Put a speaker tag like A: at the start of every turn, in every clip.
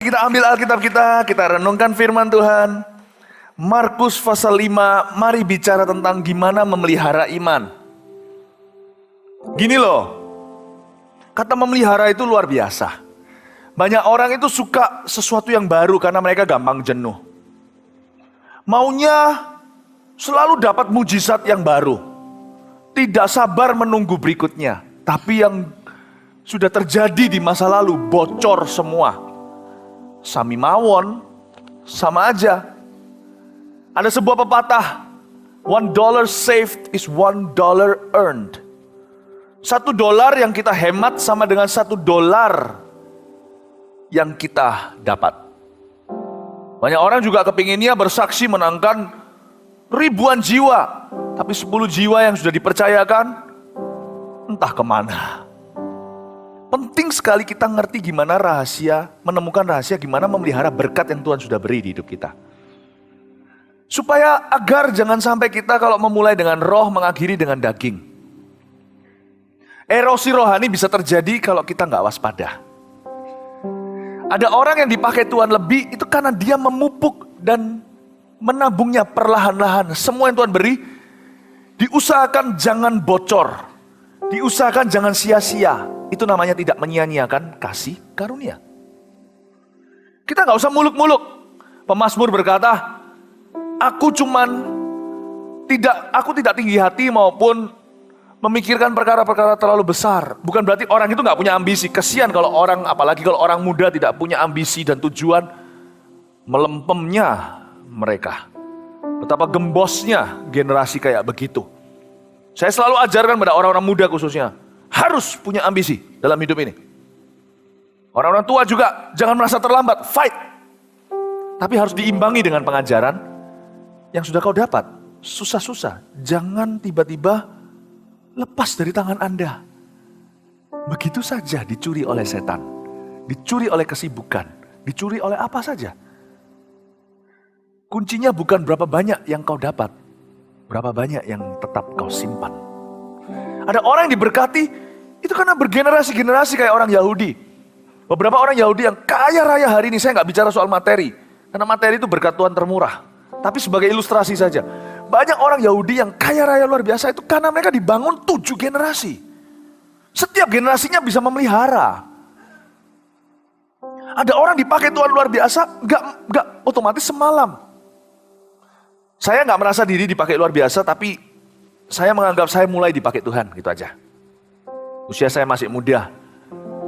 A: Kita ambil Alkitab kita renungkan firman Tuhan. Markus pasal 5, mari bicara tentang gimana memelihara iman. Gini loh, kata memelihara itu luar biasa. Banyak orang itu suka sesuatu yang baru karena mereka gampang jenuh. Maunya selalu dapat mujizat yang baru. Tidak sabar menunggu berikutnya. Tapi yang sudah terjadi di masa lalu bocor semua. Sami mawon, sama aja. Ada sebuah pepatah, $1 saved is $1 earned. $1 yang kita hemat sama dengan $1 yang kita dapat. Banyak orang juga kepinginnya bersaksi menangkan ribuan jiwa, tapi 10 jiwa yang sudah dipercayakan, entah kemana. Penting sekali kita ngerti gimana rahasia, menemukan rahasia gimana memelihara berkat yang Tuhan sudah beri di hidup kita. Supaya agar jangan sampai kita kalau memulai dengan roh mengakhiri dengan daging. Erosi rohani bisa terjadi kalau kita nggak waspada. Ada orang yang dipakai Tuhan lebih itu karena dia memupuk dan menabungnya perlahan-lahan. Semua yang Tuhan beri, diusahakan jangan bocor. Diusahakan jangan sia-sia. Itu namanya tidak menyia-nyiakan kasih karunia. Kita nggak usah muluk-muluk. Pemazmur berkata, aku tidak tinggi hati maupun memikirkan perkara-perkara terlalu besar. Bukan berarti orang itu nggak punya ambisi. Kesian kalau orang, apalagi kalau orang muda tidak punya ambisi dan tujuan, melempemnya mereka. Betapa gembosnya generasi kayak begitu. Saya selalu ajarkan pada orang-orang muda khususnya, harus punya ambisi dalam hidup ini. Orang-orang tua juga jangan merasa terlambat, fight. Tapi harus diimbangi dengan pengajaran yang sudah kau dapat. Susah-susah, jangan tiba-tiba lepas dari tangan Anda. Begitu saja dicuri oleh setan, dicuri oleh kesibukan, dicuri oleh apa saja. Kuncinya bukan berapa banyak yang kau dapat, berapa banyak yang tetap kau simpan. Ada orang yang diberkati, itu karena bergenerasi-generasi kayak orang Yahudi. Beberapa orang Yahudi yang kaya raya hari ini, saya nggak bicara soal materi. Karena materi itu berkat Tuhan termurah. Tapi sebagai ilustrasi saja. Banyak orang Yahudi yang kaya raya luar biasa itu karena mereka dibangun 7 generasi. Setiap generasinya bisa memelihara. Ada orang dipakai Tuhan luar biasa, nggak otomatis semalam. Saya nggak merasa diri dipakai luar biasa, tapi saya menganggap saya mulai dipakai Tuhan, gitu aja. Usia saya masih muda,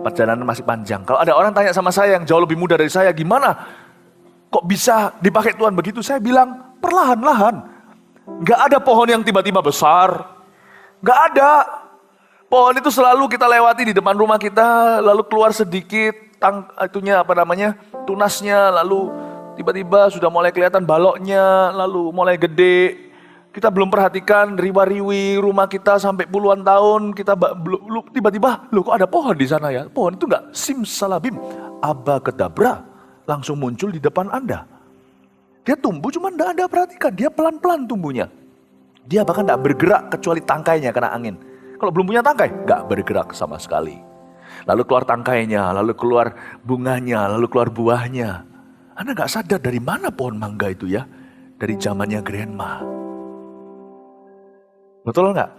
A: perjalanan masih panjang. Kalau ada orang tanya sama saya yang jauh lebih muda dari saya, gimana kok bisa dipakai Tuhan begitu? Saya bilang, perlahan-lahan. Gak ada pohon yang tiba-tiba besar. Gak ada. Pohon itu selalu kita lewati di depan rumah kita, lalu keluar sedikit, tunasnya, lalu tiba-tiba sudah mulai kelihatan baloknya, lalu mulai gede. Kita belum perhatikan riwa-riwi rumah kita sampai puluhan tahun, kita tiba-tiba, loh kok ada pohon di sana ya? Pohon itu enggak simsalabim, abakadabra, langsung muncul di depan Anda. Dia tumbuh cuma enggak Anda perhatikan, dia pelan-pelan tumbuhnya. Dia bahkan enggak bergerak kecuali tangkainya kena angin. Kalau belum punya tangkai, enggak bergerak sama sekali. Lalu keluar tangkainya, lalu keluar bunganya, lalu keluar buahnya. Anda enggak sadar dari mana pohon mangga itu ya? Dari zamannya grandma. Betul nggak?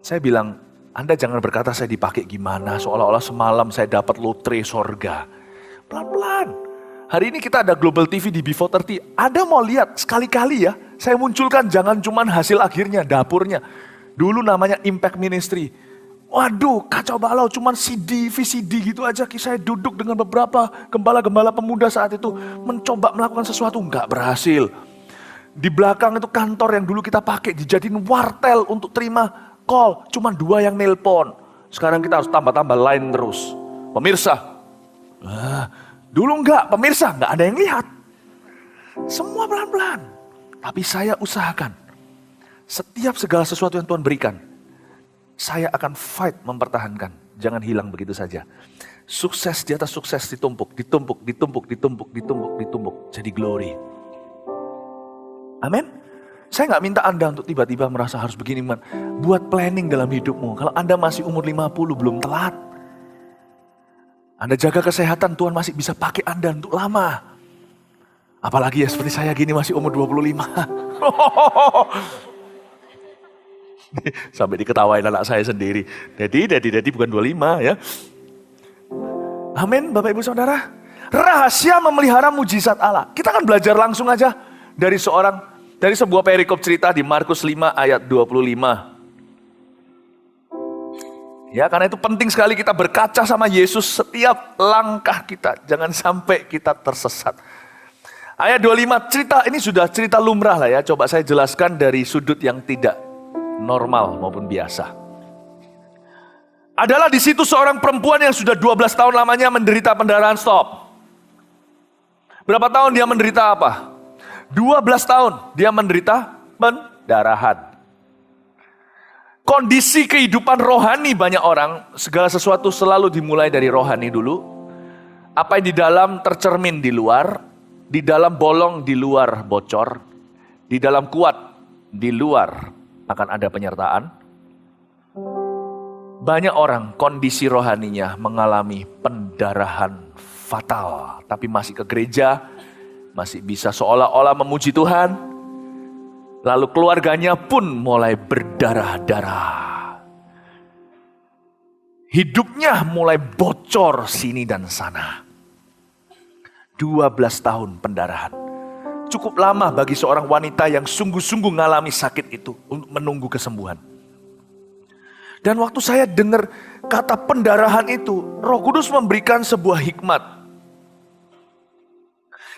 A: Saya bilang, Anda jangan berkata saya dipakai gimana, seolah-olah semalam saya dapat lotre sorga. Pelan-pelan. Hari ini kita ada Global TV di B430. Anda mau lihat sekali-kali ya, saya munculkan jangan cuman hasil akhirnya, dapurnya. Dulu namanya Impact Ministry. Waduh, kacau balau, cuman CD, VCD gitu aja. Saya duduk dengan beberapa gembala-gembala pemuda saat itu, mencoba melakukan sesuatu, nggak berhasil. Di belakang itu kantor yang dulu kita pakai, dijadiin wartel untuk terima call. Cuma 2 yang nelpon. Sekarang kita harus tambah-tambah line terus. Pemirsa, dulu enggak, pemirsa enggak ada yang lihat. Semua pelan-pelan. Tapi saya usahakan. Setiap segala sesuatu yang Tuhan berikan, saya akan fight mempertahankan. Jangan hilang begitu saja. Sukses di atas sukses ditumpuk. Jadi glory. Amin. Saya nggak minta Anda untuk tiba-tiba merasa harus begini. Buat planning dalam hidupmu. Kalau Anda masih umur 50 belum telat. Anda jaga kesehatan, Tuhan masih bisa pakai Anda untuk lama. Apalagi ya seperti saya gini masih umur 25. Sampai diketawain anak saya sendiri. Daddy bukan 25 ya. Amin, Bapak Ibu Saudara. Rahasia memelihara mujizat Allah. Kita akan belajar langsung aja dari sebuah perikop cerita di Markus 5 ayat 25. Ya, karena itu penting sekali kita berkaca sama Yesus setiap langkah kita. Jangan sampai kita tersesat. Ayat 25, cerita ini sudah cerita lumrah lah ya. Coba saya jelaskan dari sudut yang tidak normal maupun biasa. Adalah di situ seorang perempuan yang sudah 12 tahun lamanya menderita pendarahan stop. Berapa tahun dia menderita apa? 12 tahun dia menderita pendarahan. Kondisi kehidupan rohani banyak orang, segala sesuatu selalu dimulai dari rohani dulu. Apa yang di dalam tercermin di luar, di dalam bolong di luar bocor, di dalam kuat di luar akan ada penyertaan. Banyak orang kondisi rohaninya mengalami pendarahan fatal, tapi masih ke gereja, masih bisa seolah-olah memuji Tuhan. Lalu keluarganya pun mulai berdarah-darah. Hidupnya mulai bocor sini dan sana. 12 tahun pendarahan. Cukup lama bagi seorang wanita yang sungguh-sungguh mengalami sakit itu untuk menunggu kesembuhan. Dan waktu saya dengar kata pendarahan itu, Roh Kudus memberikan sebuah hikmat.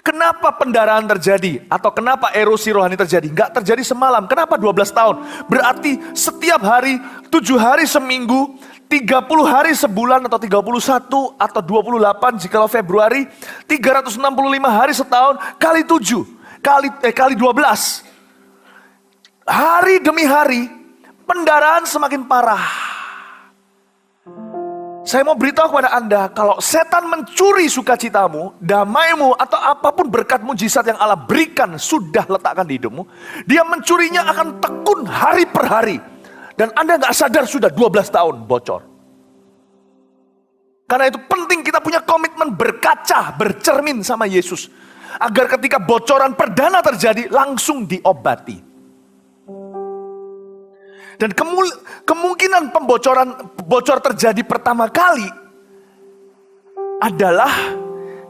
A: Kenapa pendarahan terjadi? Atau kenapa erosi rohani terjadi? Enggak terjadi semalam. Kenapa 12 tahun? Berarti setiap hari, 7 hari seminggu, 30 hari sebulan atau 31 atau 28 jikalau Februari, 365 hari setahun kali 7, kali 12. Hari demi hari, pendarahan semakin parah. Saya mau beritahu kepada Anda, kalau setan mencuri sukacitamu, damaimu, atau apapun berkat mujizat yang Allah berikan, sudah letakkan di hidupmu, dia mencurinya akan tekun hari per hari. Dan Anda gak sadar sudah 12 tahun bocor. Karena itu penting kita punya komitmen berkaca, bercermin sama Yesus. Agar ketika bocoran perdana terjadi, langsung diobati. Dan kemungkinan bocor terjadi pertama kali adalah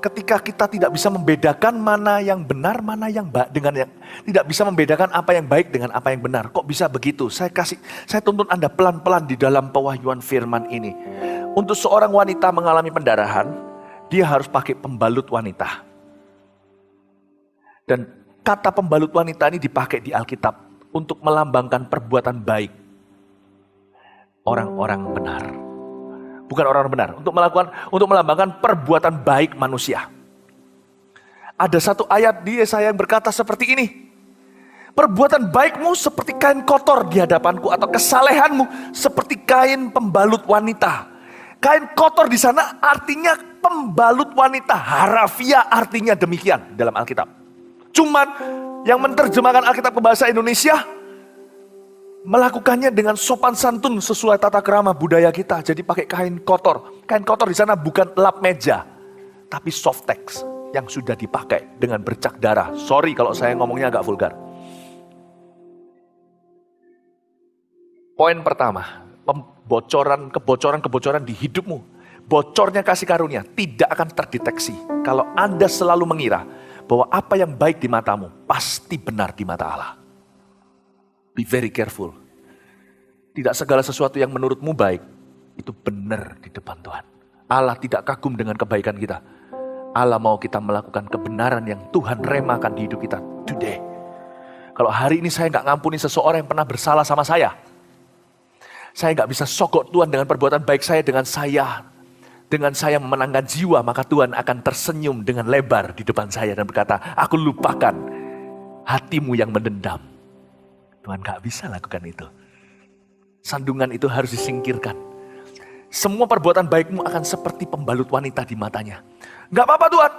A: ketika kita tidak bisa membedakan mana yang benar, mana yang tidak bisa membedakan apa yang baik dengan apa yang benar. Kok bisa begitu? Saya tuntun Anda pelan-pelan di dalam pewahyuan firman ini. Untuk seorang wanita mengalami pendarahan, dia harus pakai pembalut wanita. Dan kata pembalut wanita ini dipakai di Alkitab untuk melambangkan perbuatan baik orang-orang benar. Bukan orang benar, untuk melambangkan perbuatan baik manusia. Ada satu ayat di Yesaya yang berkata seperti ini. Perbuatan baikmu seperti kain kotor di hadapanku, atau kesalehanmu seperti kain pembalut wanita. Kain kotor di sana artinya pembalut wanita. Harafiah artinya demikian dalam Alkitab. Cuman yang menerjemahkan Alkitab ke bahasa Indonesia melakukannya dengan sopan santun sesuai tata krama budaya kita. Jadi pakai kain kotor. Kain kotor di sana bukan lap meja, tapi soft text yang sudah dipakai dengan bercak darah. Sorry kalau saya ngomongnya agak vulgar. Poin pertama, kebocoran di hidupmu. Bocornya kasih karunia tidak akan terdeteksi kalau Anda selalu mengira bahwa apa yang baik di matamu pasti benar di mata Allah. Be very careful. Tidak segala sesuatu yang menurutmu baik itu benar di depan Tuhan. Allah tidak kagum dengan kebaikan kita. Allah mau kita melakukan kebenaran yang Tuhan remakan di hidup kita today. Kalau hari ini saya gak ngampuni seseorang yang pernah bersalah sama saya gak bisa sogok Tuhan dengan perbuatan baik saya dengan saya memenangkan jiwa, maka Tuhan akan tersenyum dengan lebar di depan saya dan berkata, aku lupakan hatimu yang mendendam. Tuhan gak bisa lakukan itu. Sandungan itu harus disingkirkan. Semua perbuatan baikmu akan seperti pembalut wanita di matanya. Gak apa-apa Tuhan,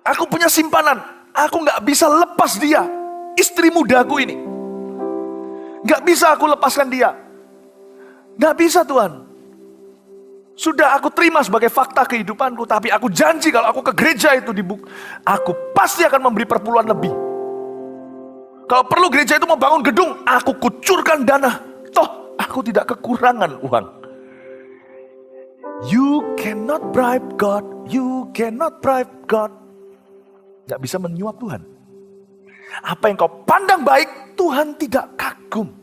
A: aku punya simpanan, aku gak bisa lepas dia. Istri mudaku ini, gak bisa aku lepaskan dia. Gak bisa Tuhan. Sudah aku terima sebagai fakta kehidupanku, tapi aku janji kalau aku ke gereja itu aku pasti akan memberi perpuluhan lebih. Kalau perlu gereja itu mau bangun gedung, aku kucurkan dana. Toh aku tidak kekurangan uang. You cannot bribe God, you cannot bribe God. Gak bisa menyuap Tuhan. Apa yang kau pandang baik, Tuhan tidak kagum.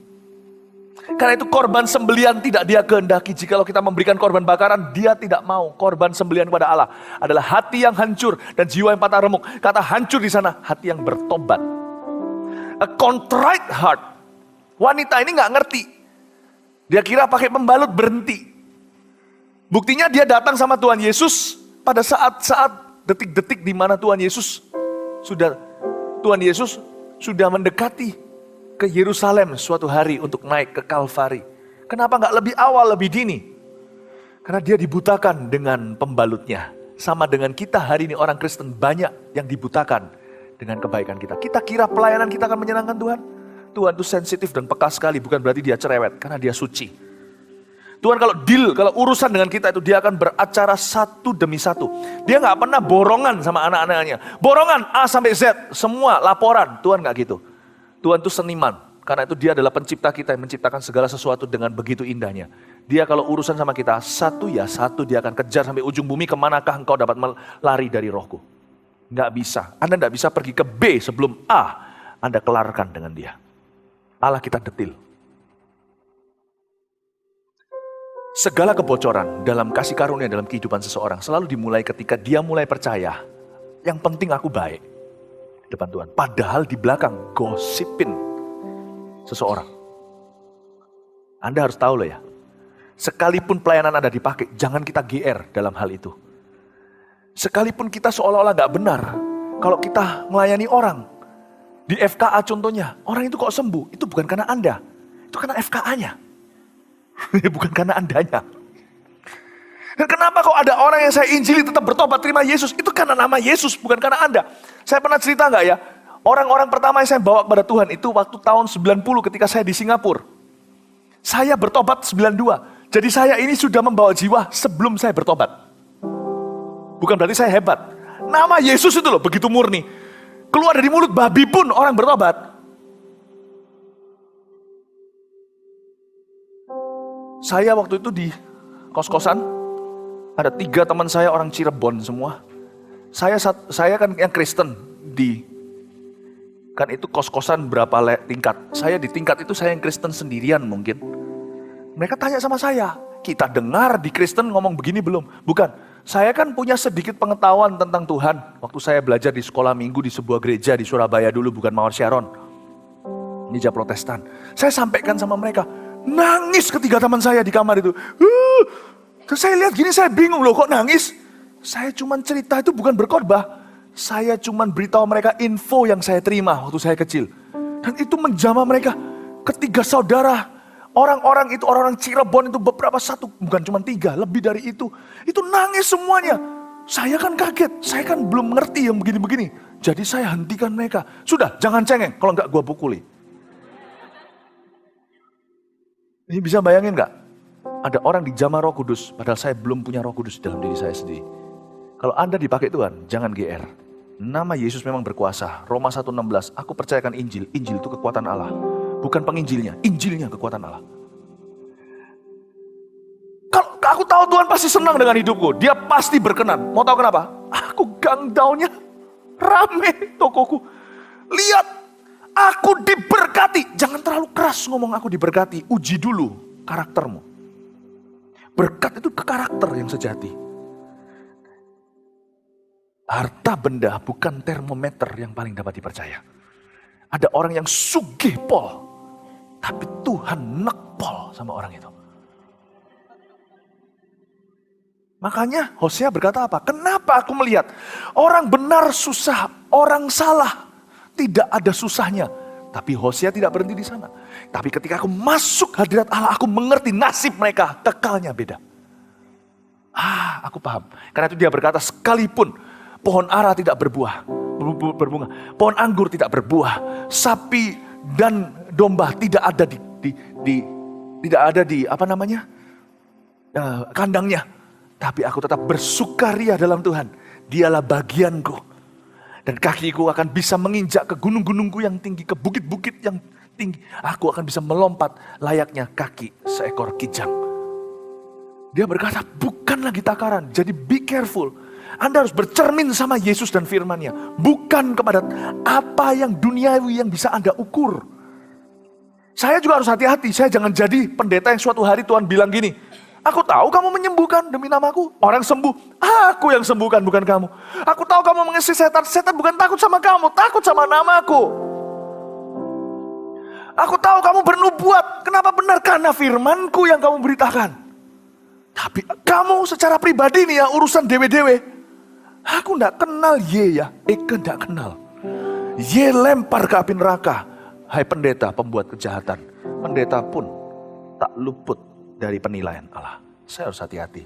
A: Karena itu korban sembelian tidak dia kehendaki. Jikalau kita memberikan korban bakaran, dia tidak mau. Korban sembelian kepada Allah adalah hati yang hancur dan jiwa yang patah remuk. Kata hancur di sana, hati yang bertobat. A contrite heart. Wanita ini gak ngerti. Dia kira pakai pembalut berhenti. Buktinya dia datang sama Tuhan Yesus pada saat-saat detik-detik di mana Tuhan Yesus sudah mendekati ke Yerusalem suatu hari untuk naik ke Kalvari. Kenapa nggak lebih awal, lebih dini? Karena dia dibutakan dengan pembalutnya. Sama dengan kita hari ini orang Kristen banyak yang dibutakan dengan kebaikan kita. Kita kira pelayanan kita akan menyenangkan Tuhan. Tuhan itu sensitif dan peka sekali, bukan berarti dia cerewet, karena dia suci. Tuhan kalau urusan dengan kita itu dia akan beracara satu demi satu. Dia nggak pernah borongan sama anak-anaknya. Borongan A sampai Z, semua laporan. Tuhan nggak gitu. Tuhan itu seniman, karena itu dia adalah pencipta kita yang menciptakan segala sesuatu dengan begitu indahnya. Dia kalau urusan sama kita, satu ya satu dia akan kejar sampai ujung bumi, kemanakah engkau dapat lari dari rohku. Nggak bisa, Anda nggak bisa pergi ke B sebelum A, Anda kelarkan dengan dia. Allah kita detil. Segala kebocoran dalam kasih karunia dalam kehidupan seseorang selalu dimulai ketika dia mulai percaya, yang penting aku baik depan Tuhan. Padahal di belakang gosipin seseorang. Anda harus tahu loh ya. Sekalipun pelayanan Anda dipakai, jangan kita GR dalam hal itu. Sekalipun kita seolah-olah gak benar, kalau kita melayani orang, di FKA contohnya, orang itu kok sembuh, itu bukan karena Anda. Itu karena FKA-nya. Bukan karena Andanya. Dan kenapa kok ada orang yang saya injili tetap bertobat terima Yesus? Itu karena nama Yesus, bukan karena Anda. Saya pernah cerita nggak ya? Orang-orang pertama yang saya bawa kepada Tuhan itu waktu tahun 90 ketika saya di Singapura. Saya bertobat 92. Jadi saya ini sudah membawa jiwa sebelum saya bertobat. Bukan berarti saya hebat. Nama Yesus itu loh begitu murni. Keluar dari mulut babi pun orang bertobat. Saya waktu itu di kos-kosan. Ada 3 teman saya orang Cirebon semua. Saya kan yang Kristen kan itu kos-kosan berapa tingkat. Saya di tingkat itu saya yang Kristen sendirian mungkin. Mereka tanya sama saya, kita dengar di Kristen ngomong begini belum? Bukan, saya kan punya sedikit pengetahuan tentang Tuhan. Waktu saya belajar di sekolah minggu di sebuah gereja di Surabaya dulu, bukan Mawar Sharon. Gereja Protestan. Saya sampaikan sama mereka, nangis ketiga teman saya di kamar itu. Terus saya lihat gini, saya bingung loh kok nangis. Saya cuman cerita itu bukan berkhotbah. Saya cuman beritahu mereka info yang saya terima waktu saya kecil. Dan itu menjamah mereka. Ketiga saudara, orang-orang itu, orang-orang Cirebon itu beberapa satu, bukan cuma 3, lebih dari itu. Itu nangis semuanya. Saya kan kaget, saya kan belum ngerti yang begini-begini. Jadi saya hentikan mereka. Sudah, jangan cengeng, kalau enggak gua pukuli. Ini bisa bayangin enggak? Ada orang dijamah Roh Kudus, padahal saya belum punya Roh Kudus dalam diri saya sendiri. Kalau Anda dipakai Tuhan, jangan GR. Nama Yesus memang berkuasa. Roma 1:16, aku percayakan Injil. Injil itu kekuatan Allah. Bukan penginjilnya, Injilnya kekuatan Allah. Kalau aku tahu Tuhan pasti senang dengan hidupku. Dia pasti berkenan. Mau tahu kenapa? Aku gang down-nya rame tokoku. Lihat, aku diberkati. Jangan terlalu keras ngomong aku diberkati. Uji dulu karaktermu. Berkat itu ke karakter yang sejati. Harta benda bukan termometer yang paling dapat dipercaya. Ada orang yang sugih pol, tapi Tuhan nekpol sama orang itu. Makanya Hosea berkata apa? Kenapa aku melihat orang benar susah, orang salah tidak ada susahnya. Tapi Hosea tidak berhenti di sana. Tapi ketika aku masuk hadirat Allah, aku mengerti nasib mereka, kekalnya beda. Aku paham. Karena itu dia berkata, sekalipun pohon ara tidak berbunga, pohon anggur tidak berbuah, sapi dan domba tidak ada di kandangnya. Tapi aku tetap bersukaria dalam Tuhan. Dialah bagianku. Dan kakiku akan bisa menginjak ke gunung-gunungku yang tinggi, ke bukit-bukit yang tinggi. Aku akan bisa melompat layaknya kaki seekor kijang. Dia berkata, bukan lagi takaran. Jadi be careful. Anda harus bercermin sama Yesus dan firman-Nya. Bukan kepada apa yang duniawi yang bisa Anda ukur. Saya juga harus hati-hati. Saya jangan jadi pendeta yang suatu hari Tuhan bilang gini, aku tahu kamu menyembuhkan demi namaku. Orang sembuh, aku yang sembuhkan bukan kamu. Aku tahu kamu mengusir setan. Setan bukan takut sama kamu, takut sama namaku. Aku tahu kamu bernubuat. Kenapa benar? Karena firmanku yang kamu beritakan. Tapi kamu secara pribadi nih ya, urusan dewe-dewe. Aku gak kenal ye ya, Eke gak kenal. Ye lempar ke api neraka. Hai pendeta pembuat kejahatan. Pendeta pun tak luput dari penilaian Allah. Saya harus hati-hati.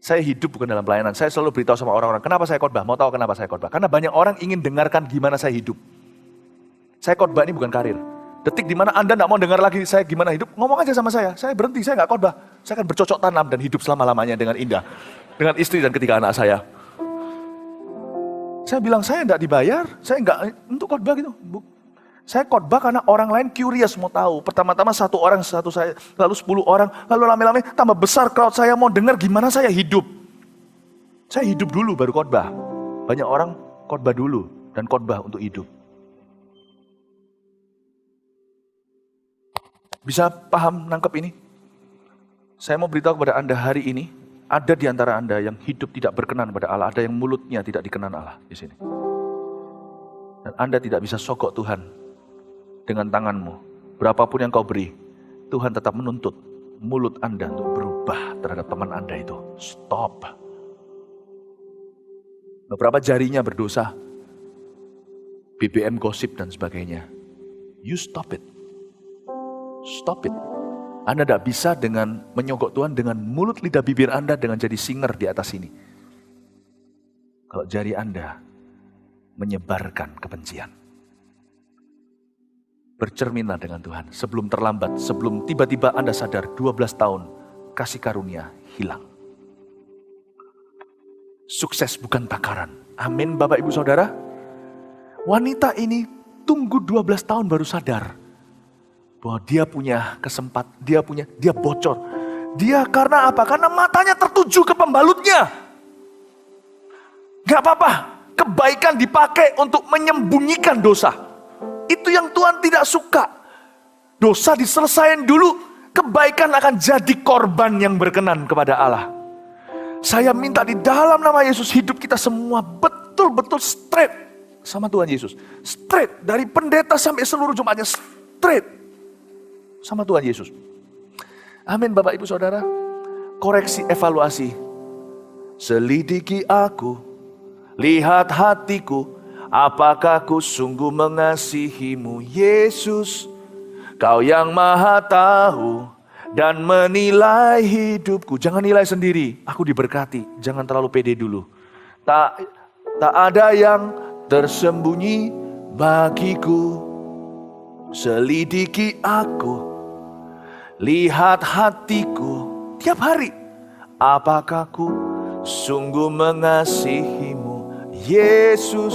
A: Saya hidup bukan dalam pelayanan. Saya selalu beritahu sama orang-orang, kenapa saya khotbah? Mau tahu kenapa saya khotbah? Karena banyak orang ingin dengarkan gimana saya hidup. Saya khotbah ini bukan karir. Detik dimana Anda gak mau dengar lagi saya gimana hidup, ngomong aja sama saya. Saya berhenti, saya gak khotbah. Saya akan bercocok tanam dan hidup selama-lamanya dengan indah. Dengan istri dan ketiga anak saya. Saya bilang, saya gak dibayar. Saya gak untuk khotbah gitu. Saya khotbah karena orang lain curious mau tahu. Pertama-tama satu orang, satu saya, lalu 10 orang, lalu lama-lama tambah besar crowd saya mau dengar gimana saya hidup. Saya hidup dulu baru khotbah. Banyak orang khotbah dulu dan khotbah untuk hidup. Bisa paham, nangkep ini? Saya mau beritahu kepada Anda hari ini, ada di antara Anda yang hidup tidak berkenan pada Allah, ada yang mulutnya tidak dikenan Allah di sini. Dan Anda tidak bisa sogok Tuhan dengan tanganmu. Berapapun yang kau beri, Tuhan tetap menuntut mulut Anda untuk berubah terhadap teman Anda itu. Stop. Beberapa jarinya berdosa, BBM gosip dan sebagainya. You stop it. Stop it. Anda tidak bisa dengan menyogok Tuhan dengan mulut lidah bibir Anda dengan jadi singer di atas ini. Kalau jari Anda menyebarkan kebencian. Bercerminlah dengan Tuhan sebelum terlambat, sebelum tiba-tiba Anda sadar 12 tahun kasih karunia hilang. Sukses bukan takaran. Amin Bapak Ibu Saudara. Wanita ini tunggu 12 tahun baru sadar bahwa dia punya dia bocor. Dia karena apa? Karena matanya tertuju ke pembalutnya. Gak apa-apa, kebaikan dipakai untuk menyembunyikan dosa. Itu yang Tuhan tidak suka. Dosa diselesaikan dulu, kebaikan akan jadi korban yang berkenan kepada Allah. Saya minta di dalam nama Yesus hidup kita semua betul-betul straight sama Tuhan Yesus. Straight, dari pendeta sampai seluruh jemaatnya straight sama Tuhan Yesus. Amin Bapak Ibu Saudara. Koreksi evaluasi. Selidiki aku, lihat hatiku, apakah ku sungguh mengasihimu Yesus. Kau yang maha tahu dan menilai hidupku. Jangan nilai sendiri, aku diberkati. Jangan terlalu pede dulu. Tak ada yang tersembunyi bagiku. Selidiki aku, lihat hatiku tiap hari. Apakah ku sungguh mengasihimu Yesus.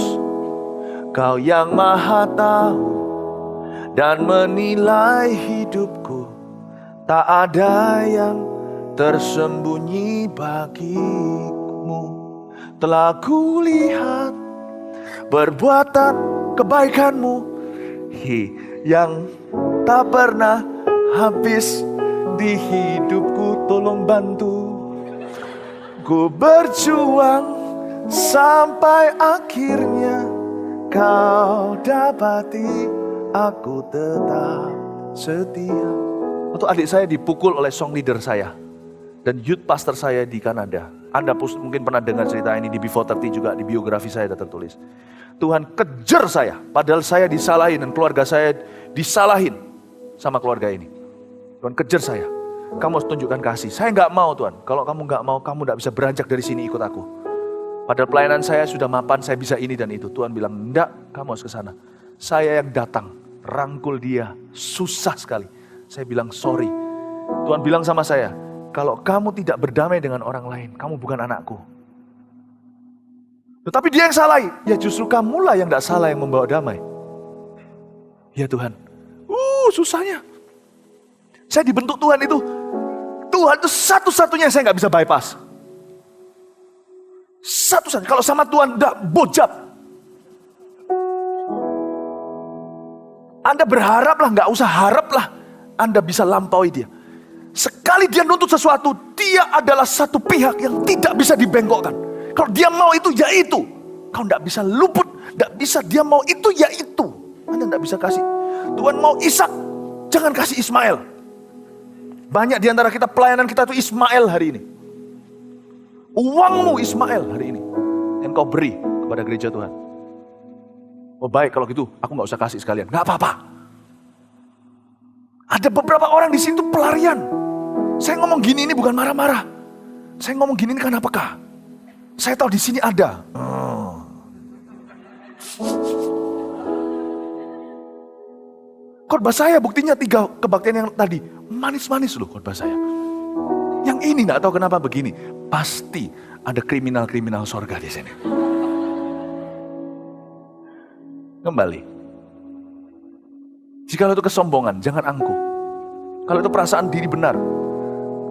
A: Kau yang maha tahu dan menilai hidupku. Tak ada yang tersembunyi bagimu. Telah kulihat perbuatan kebaikanmu yang tak pernah habis di hidupku. Tolong bantu. Ku berjuang sampai akhirnya kau dapati aku tetap setia. Waktu adik saya dipukul oleh song leader saya dan youth pastor saya di Kanada. Anda mungkin pernah dengar cerita ini di Before 30 juga, di biografi saya ada tertulis. Tuhan kejar saya, padahal saya disalahin dan keluarga saya disalahin sama keluarga ini. Tuhan kejar saya, kamu harus tunjukkan kasih. Saya gak mau Tuhan, kalau kamu gak mau, kamu gak bisa beranjak dari sini ikut aku. Padahal pelayanan saya sudah mapan, saya bisa ini dan itu. Tuhan bilang, enggak, kamu harus ke sana. Saya yang datang, rangkul dia, susah sekali. Saya bilang sorry. Tuhan bilang sama saya, kalau kamu tidak berdamai dengan orang lain, kamu bukan anakku. Tetapi dia yang salah, ya justru kamulah yang tidak salah yang membawa damai. Ya Tuhan, susahnya. Saya dibentuk Tuhan itu satu-satunya yang saya nggak bisa bypass. Satu-satunya, kalau sama Tuhan udah bojap. Anda berharaplah, nggak usah haraplah, Anda bisa lampaui dia. Sekali dia nuntut sesuatu, dia adalah satu pihak yang tidak bisa dibengkokkan. Kalau dia mau itu, ya itu. Kau tidak bisa luput, tidak bisa. Dia mau itu, ya itu. Anda tidak bisa kasih. Tuhan mau Ishak, jangan kasih Ismail. Banyak di antara kita, pelayanan kita itu Ismail hari ini. Uangmu Ismail hari ini yang kau beri kepada gereja Tuhan. Oh baik, kalau gitu aku gak usah kasih sekalian. Gak apa-apa. Ada beberapa orang di situ pelarian. Saya ngomong gini ini bukan marah-marah. Saya ngomong gini ini karena apakah? Saya tahu di sini ada. Khotbah saya buktinya 3 kebaktian yang tadi. Manis-manis loh khotbah saya. Yang ini gak tahu kenapa begini. Pasti ada kriminal-kriminal sorga di sini. Kembali. Jika itu kesombongan, jangan angkuh. Kalau itu perasaan diri benar.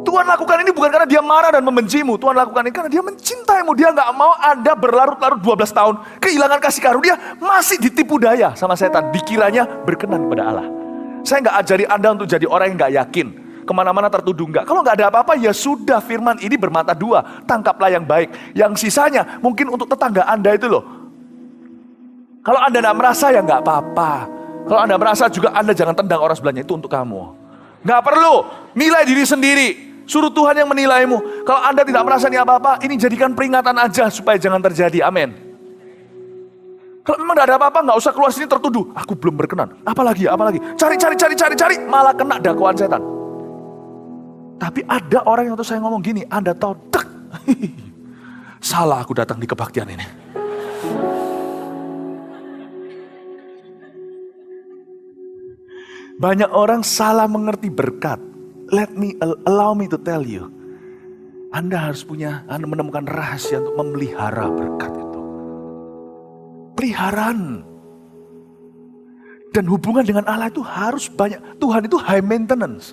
A: Tuhan lakukan ini bukan karena dia marah dan membencimu. Tuhan lakukan ini karena dia mencintaimu. Dia gak mau Anda berlarut-larut 12 tahun. Kehilangan kasih karunia, masih ditipu daya sama setan. Dikiranya berkenan kepada Allah. Saya gak ajari Anda untuk jadi orang yang gak yakin. Kemana-mana tertuduh enggak. Kalau nggak ada apa-apa, ya sudah, firman ini bermata dua. Tangkaplah yang baik. Yang sisanya mungkin untuk tetangga Anda itu loh. Kalau Anda tidak merasa, ya nggak apa-apa. Kalau Anda merasa juga, Anda jangan tendang orang sebelahnya. Itu untuk kamu. Nggak perlu. Nilai diri sendiri. Suruh Tuhan yang menilaimu. Kalau Anda tidak merasa ini apa-apa, ini jadikan peringatan aja supaya jangan terjadi. Amin. Kalau memang tidak ada apa-apa, nggak usah keluar sini tertuduh. Aku belum berkenan. Apalagi. Cari. Malah kena dakwaan setan. Tapi ada orang yang waktu saya ngomong gini, Anda tahu, dek. Salah aku datang di kebaktian ini. Banyak orang salah mengerti berkat. Allow me to tell you. Anda harus menemukan rahasia untuk memelihara berkat itu. Peliharaan. Dan hubungan dengan Allah itu harus banyak. Tuhan itu high maintenance.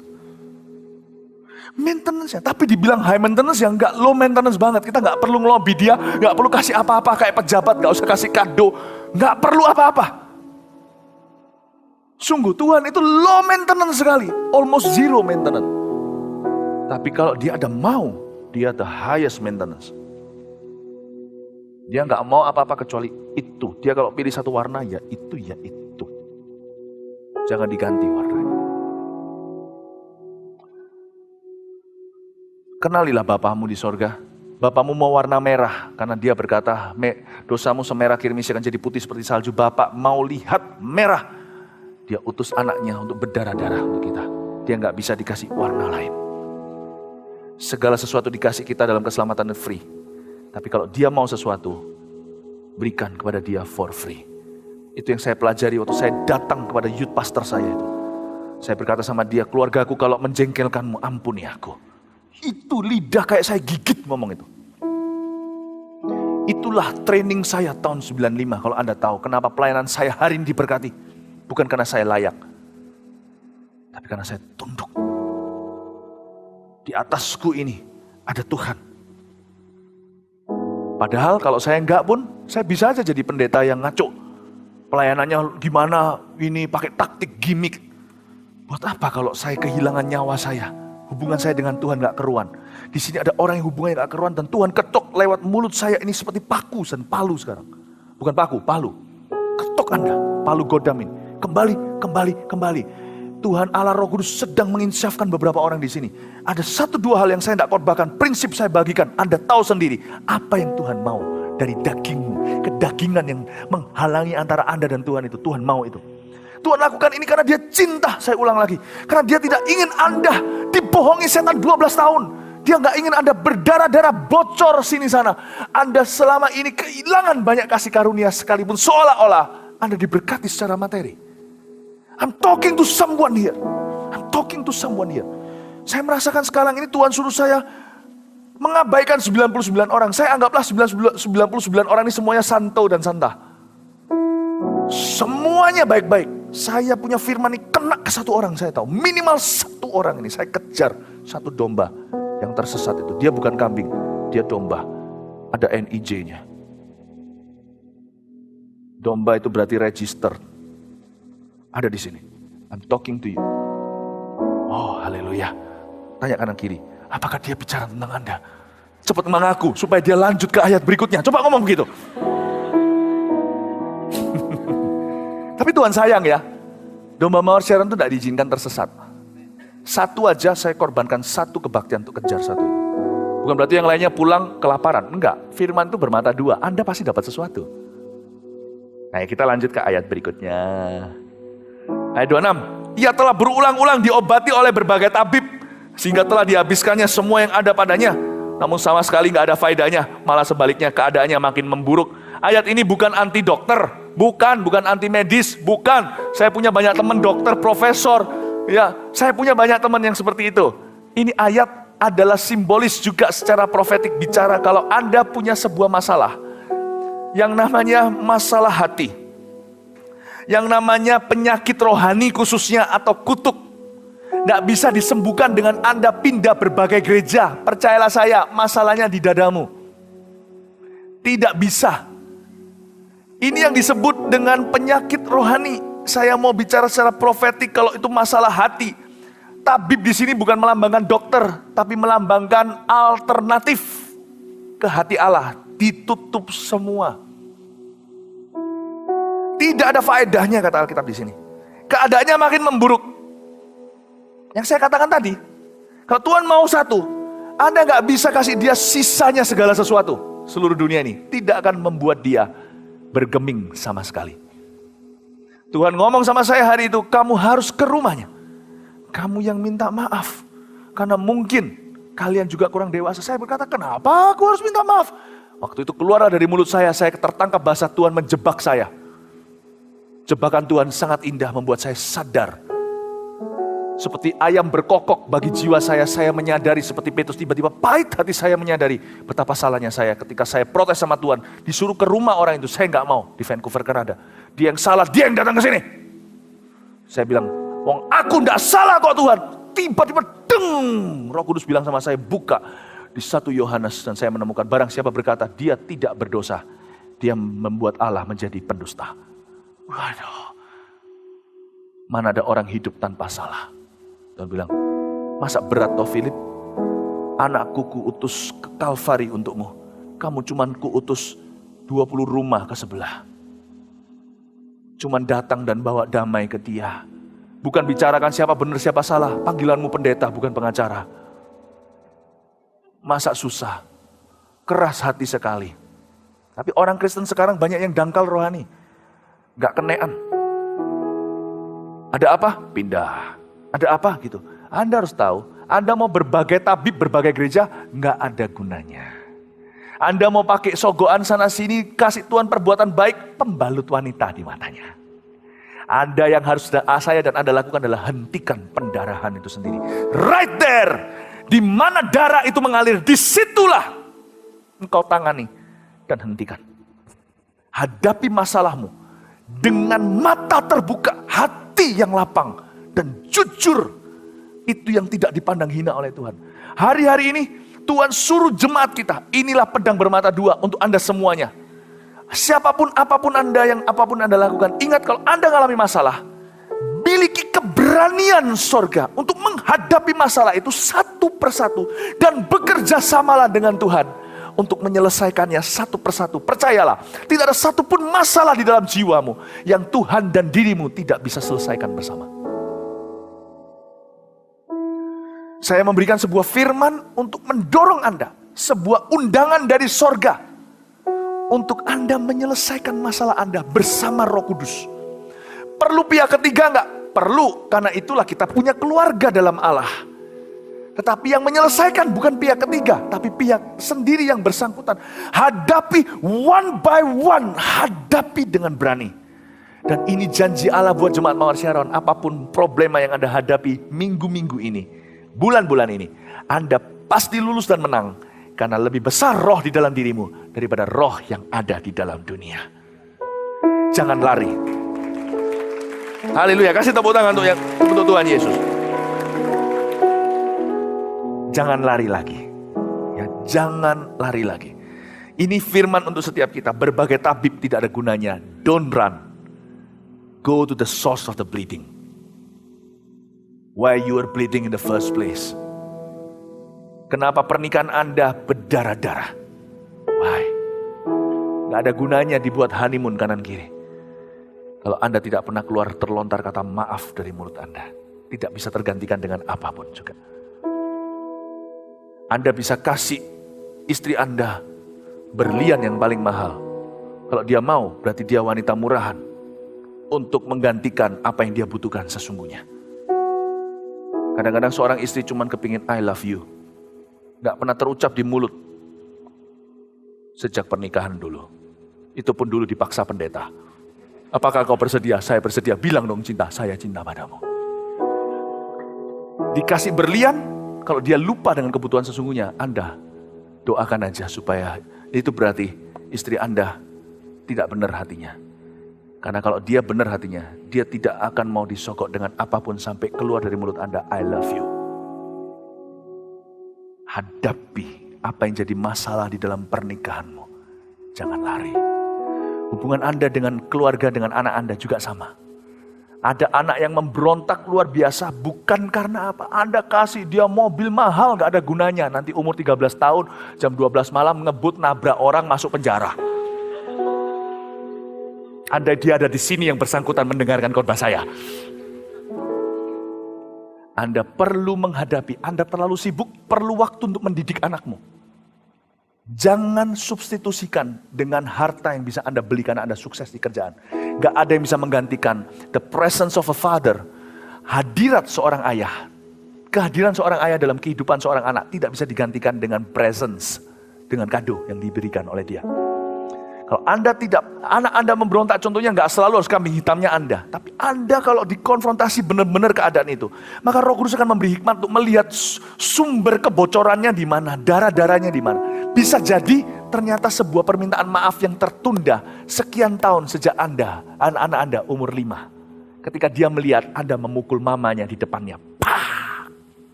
A: Maintenance-nya, tapi dibilang high maintenance yang enggak low maintenance banget. Kita enggak perlu ngelobi dia, enggak perlu kasih apa-apa kayak pejabat, enggak usah kasih kado, enggak perlu apa-apa. Sungguh Tuhan itu low maintenance sekali, almost zero maintenance. Tapi kalau dia ada mau, dia the highest maintenance. Dia enggak mau apa-apa kecuali itu. Dia kalau pilih satu warna, ya itu. Jangan diganti warnanya. Kenalilah Bapamu di sorga. Bapamu mau warna merah, karena dia berkata, dosamu semerah kirmis akan jadi putih seperti salju. Bapak mau lihat merah. Dia utus anaknya untuk berdarah-darah untuk kita. Dia nggak bisa dikasih warna lain. Segala sesuatu dikasih kita dalam keselamatan dan free. Tapi kalau dia mau sesuatu, berikan kepada dia for free. Itu yang saya pelajari waktu saya datang kepada youth pastor saya itu. Saya berkata sama dia, keluargaku kalau menjengkelkanmu, ampuni aku. Itu lidah kayak saya gigit ngomong itu. Itulah training saya tahun 95. Kalau Anda tahu kenapa pelayanan saya hari ini diberkati. Bukan karena saya layak. Tapi karena saya tunduk. Di atasku ini ada Tuhan. Padahal kalau saya enggak pun, saya bisa aja jadi pendeta yang ngaco. Pelayanannya gimana, ini pakai taktik gimmick. Buat apa kalau saya kehilangan nyawa saya? Hubungan saya dengan Tuhan gak keruan. Di sini ada orang yang hubungannya gak keruan dan Tuhan ketok lewat mulut saya ini seperti paku dan palu sekarang. Bukan paku, palu. Ketok Anda, palu godamin. Kembali. Tuhan Allah Roh Kudus sedang menginsyafkan beberapa orang di sini. Ada 1-2 hal yang saya tidak khotbahkan, prinsip saya bagikan. Anda tahu sendiri apa yang Tuhan mau dari dagingmu. Kedagingan yang menghalangi antara Anda dan Tuhan itu. Tuhan mau itu. Tuhan lakukan ini karena dia cinta, saya ulang lagi. Karena dia tidak ingin Anda dibohongi setan 12 tahun. Dia nggak ingin Anda berdarah-darah bocor sini sana. Anda selama ini kehilangan banyak kasih karunia sekalipun seolah-olah Anda diberkati secara materi. I'm talking to someone here. Saya merasakan sekarang ini Tuhan suruh saya mengabaikan 99 orang. Saya anggaplah 99 orang ini semuanya santo dan santa. Semuanya baik-baik. Saya punya firman ini kena ke satu orang, saya tahu. Minimal satu orang ini saya kejar, satu domba yang tersesat itu. Dia bukan kambing, dia domba. Ada NIJ-nya. Domba itu berarti registered. Ada di sini. I'm talking to you. Oh, haleluya. Tanya kanan kiri, apakah dia bicara tentang Anda? Cepat mengaku supaya dia lanjut ke ayat berikutnya. Coba ngomong begitu. Tapi Tuhan sayang ya, domba mawar siaran itu tidak diizinkan tersesat. Satu aja saya korbankan satu kebaktian untuk kejar satu. Bukan berarti yang lainnya pulang kelaparan. Enggak, firman itu bermata dua, Anda pasti dapat sesuatu. Nah, kita lanjut ke ayat berikutnya. Ayat 26. Ia telah berulang-ulang diobati oleh berbagai tabib, sehingga telah dihabiskannya semua yang ada padanya. Namun sama sekali nggak ada faedahnya, malah sebaliknya keadaannya makin memburuk. Ayat ini bukan anti dokter, bukan anti medis, bukan. Saya punya banyak teman dokter, profesor, ya, saya punya banyak teman yang seperti itu. Ini ayat adalah simbolis juga secara profetik bicara kalau Anda punya sebuah masalah, yang namanya masalah hati, yang namanya penyakit rohani khususnya atau kutuk. Tidak bisa disembuhkan dengan Anda pindah berbagai gereja. Percayalah saya, masalahnya di dadamu. Tidak bisa. Ini yang disebut dengan penyakit rohani. Saya mau bicara secara profetik kalau itu masalah hati. Tabib di sini bukan melambangkan dokter, tapi melambangkan alternatif ke hati Allah. Ditutup semua. Tidak ada faedahnya kata Alkitab di sini. Keadaannya makin memburuk. Yang saya katakan tadi, kalau Tuhan mau satu, Anda gak bisa kasih dia sisanya segala sesuatu. Seluruh dunia ini tidak akan membuat dia bergeming sama sekali. Tuhan ngomong sama saya hari itu, kamu harus ke rumahnya. Kamu yang minta maaf, karena mungkin kalian juga kurang dewasa. Saya berkata, kenapa aku harus minta maaf? Waktu itu keluar dari mulut saya tertangkap bahasa Tuhan menjebak saya. Jebakan Tuhan sangat indah membuat saya sadar. Seperti ayam berkokok bagi jiwa saya menyadari seperti Petrus tiba-tiba pahit hati saya menyadari betapa salahnya saya ketika saya protes sama Tuhan. Disuruh ke rumah orang itu, saya gak mau di Vancouver, Kanada. Dia yang salah, dia yang datang ke sini. Saya bilang, wong aku gak salah kok Tuhan. Tiba-tiba deng, Roh Kudus bilang sama saya, buka di 1 Yohanes dan saya menemukan barang siapa berkata dia tidak berdosa, dia membuat Allah menjadi pendusta. Waduh, mana ada orang hidup tanpa salah. Tuhan bilang, masa berat toh Philip? Anakku kuutus ke Kalvari untukmu. Kamu cuman kuutus 20 rumah ke sebelah. Cuman datang dan bawa damai ke dia. Bukan bicarakan siapa benar siapa salah. Panggilanmu pendeta bukan pengacara. Masa susah? Keras hati sekali. Tapi orang Kristen sekarang banyak yang dangkal rohani. Gak kenean. Ada apa? Pindah. Ada apa gitu. Anda harus tahu, Anda mau berbagai tabib, berbagai gereja, gak ada gunanya. Anda mau pakai sogoan sana sini, kasih Tuhan perbuatan baik, pembalut wanita di matanya. Anda yang harus saya dan Anda lakukan adalah hentikan pendarahan itu sendiri. Right there, di mana darah itu mengalir, disitulah engkau tangani dan hentikan. Hadapi masalahmu dengan mata terbuka, hati yang lapang, dan jujur. Itu yang tidak dipandang hina oleh Tuhan. Hari-hari ini Tuhan suruh jemaat kita, inilah pedang bermata dua untuk Anda semuanya. Siapapun, apapun Anda lakukan, ingat kalau Anda mengalami masalah, miliki keberanian sorga untuk menghadapi masalah itu satu persatu. Dan bekerja samalah dengan Tuhan untuk menyelesaikannya satu persatu. Percayalah, tidak ada satupun masalah di dalam jiwamu yang Tuhan dan dirimu tidak bisa selesaikan bersama. Saya memberikan sebuah firman untuk mendorong Anda. Sebuah undangan dari sorga. Untuk Anda menyelesaikan masalah Anda bersama Roh Kudus. Perlu pihak ketiga enggak? Perlu, karena itulah kita punya keluarga dalam Allah. Tetapi yang menyelesaikan bukan pihak ketiga, tapi pihak sendiri yang bersangkutan. Hadapi one by one, hadapi dengan berani. Dan ini janji Allah buat Jemaat Mawar Sharon, apapun problema yang Anda hadapi minggu-minggu ini, bulan-bulan ini, Anda pasti lulus dan menang. Karena lebih besar roh di dalam dirimu daripada roh yang ada di dalam dunia. Jangan lari. Haleluya, kasih tepuk tangan untuk Tuhan Yesus. Jangan lari lagi. Ya, jangan lari lagi. Ini firman untuk setiap kita. Berbagai tabib tidak ada gunanya. Don't run. Go to the source of the bleeding. Why you are bleeding in the first place? Kenapa pernikahan Anda berdarah-darah? Why? Gak ada gunanya dibuat honeymoon kanan kiri. Kalau Anda tidak pernah keluar terlontar kata maaf dari mulut Anda. Tidak bisa tergantikan dengan apapun juga. Anda bisa kasih istri Anda berlian yang paling mahal. Kalau dia mau, berarti dia wanita murahan. Untuk menggantikan apa yang dia butuhkan sesungguhnya. Kadang-kadang seorang istri cuma kepingin I love you. Gak pernah terucap di mulut. Sejak pernikahan dulu. Itu pun dulu dipaksa pendeta. Apakah kau bersedia? Saya bersedia. Bilang dong cinta, saya cinta padamu. Dikasih berlian, kalau dia lupa dengan kebutuhan sesungguhnya, Anda doakan aja supaya itu berarti istri Anda tidak benar hatinya. Karena kalau dia benar hatinya, dia tidak akan mau disogok dengan apapun sampai keluar dari mulut Anda, I love you. Hadapi apa yang jadi masalah di dalam pernikahanmu. Jangan lari. Hubungan Anda dengan keluarga, dengan anak Anda juga sama. Ada anak yang memberontak luar biasa, bukan karena apa. Anda kasih dia mobil mahal, gak ada gunanya. Nanti umur 13 tahun, jam 12 malam ngebut nabrak orang masuk penjara. Dia ada di sini yang bersangkutan mendengarkan khotbah saya. Anda perlu menghadapi, Anda terlalu sibuk, perlu waktu untuk mendidik anakmu. Jangan substitusikan dengan harta yang bisa Anda beli karena Anda sukses di kerjaan. Gak ada yang bisa menggantikan the presence of a father. Hadirat seorang ayah. Kehadiran seorang ayah dalam kehidupan seorang anak tidak bisa digantikan dengan presence. Dengan kado yang diberikan oleh dia. Kalau Anda anak Anda memberontak contohnya nggak selalu harus kambing hitamnya Anda. Tapi Anda kalau dikonfrontasi benar-benar keadaan itu. Maka Roh Kudus akan memberi hikmat untuk melihat sumber kebocorannya di mana. Darah-darahnya di mana. Bisa jadi ternyata sebuah permintaan maaf yang tertunda sekian tahun sejak anak-anak Anda umur 5. Ketika dia melihat Anda memukul mamanya di depannya. Pah!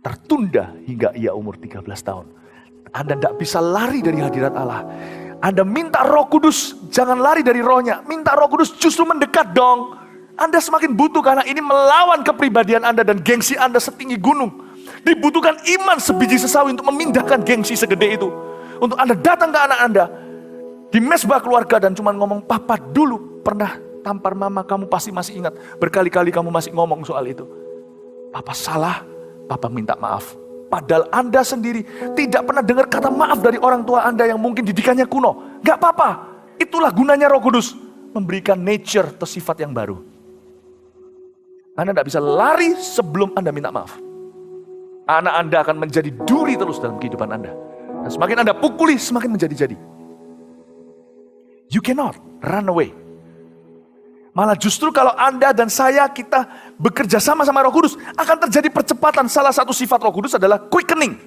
A: Tertunda hingga ia umur 13 tahun. Anda tidak bisa lari dari hadirat Allah. Anda minta Roh Kudus, jangan lari dari rohnya. Minta Roh Kudus justru mendekat dong. Anda semakin butuh karena ini melawan kepribadian Anda dan gengsi Anda setinggi gunung. Dibutuhkan iman sebiji sesawi untuk memindahkan gengsi segede itu. Untuk Anda datang ke anak Anda di mesbah keluarga dan cuma ngomong, Papa dulu pernah tampar mama, kamu pasti masih ingat. Berkali-kali kamu masih ngomong soal itu. Papa salah, Papa minta maaf. Padahal Anda sendiri tidak pernah dengar kata maaf dari orang tua Anda yang mungkin didikannya kuno. Gak apa-apa. Itulah gunanya Roh Kudus. Memberikan nature atau sifat yang baru. Anda tidak bisa lari sebelum Anda minta maaf. Anak Anda akan menjadi duri terus dalam kehidupan Anda. Dan semakin Anda pukuli, semakin menjadi-jadi. You cannot run away. Malah justru kalau Anda dan saya kita bekerja sama Roh Kudus, akan terjadi percepatan. Salah satu sifat Roh Kudus adalah quickening.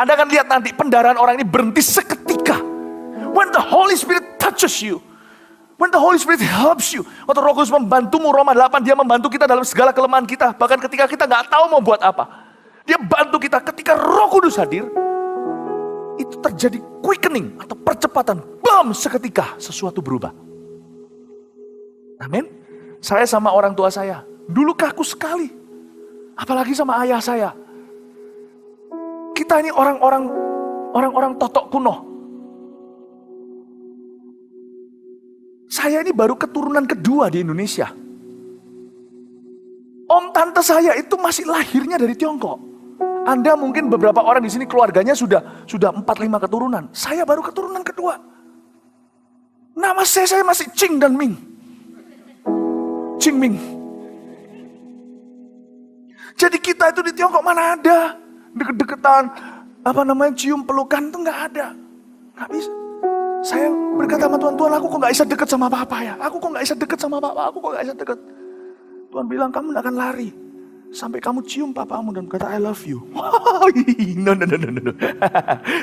A: Anda akan lihat nanti pendarahan orang ini berhenti seketika. When the Holy Spirit touches you, when the Holy Spirit helps you, waktu Roh Kudus membantumu, Roma 8, dia membantu kita dalam segala kelemahan kita. Bahkan ketika kita gak tahu mau buat apa, dia bantu kita. Ketika Roh Kudus hadir, itu terjadi quickening atau percepatan. Bam, seketika sesuatu berubah. Amin. Saya sama orang tua saya dulu kaku sekali, apalagi sama ayah saya. Kita ini orang-orang totok kuno. Saya ini baru keturunan kedua di Indonesia. Om tante saya itu masih lahirnya dari Tiongkok. Anda mungkin beberapa orang di sini keluarganya sudah 4-5 keturunan. Saya baru keturunan kedua. Nama saya masih Ching dan Ming. Ching Ming. Jadi kita itu di Tiongkok mana ada deket-deketan, cium pelukan itu nggak ada, nggak bisa. Saya berkata sama Tuhan, Tuhan aku kok nggak bisa deket sama Papa ya? Aku kok nggak bisa deket sama Papa? Aku kok nggak bisa deket? Tuhan bilang kamu nggak akan lari. Sampai kamu cium papamu dan kata I love you. No.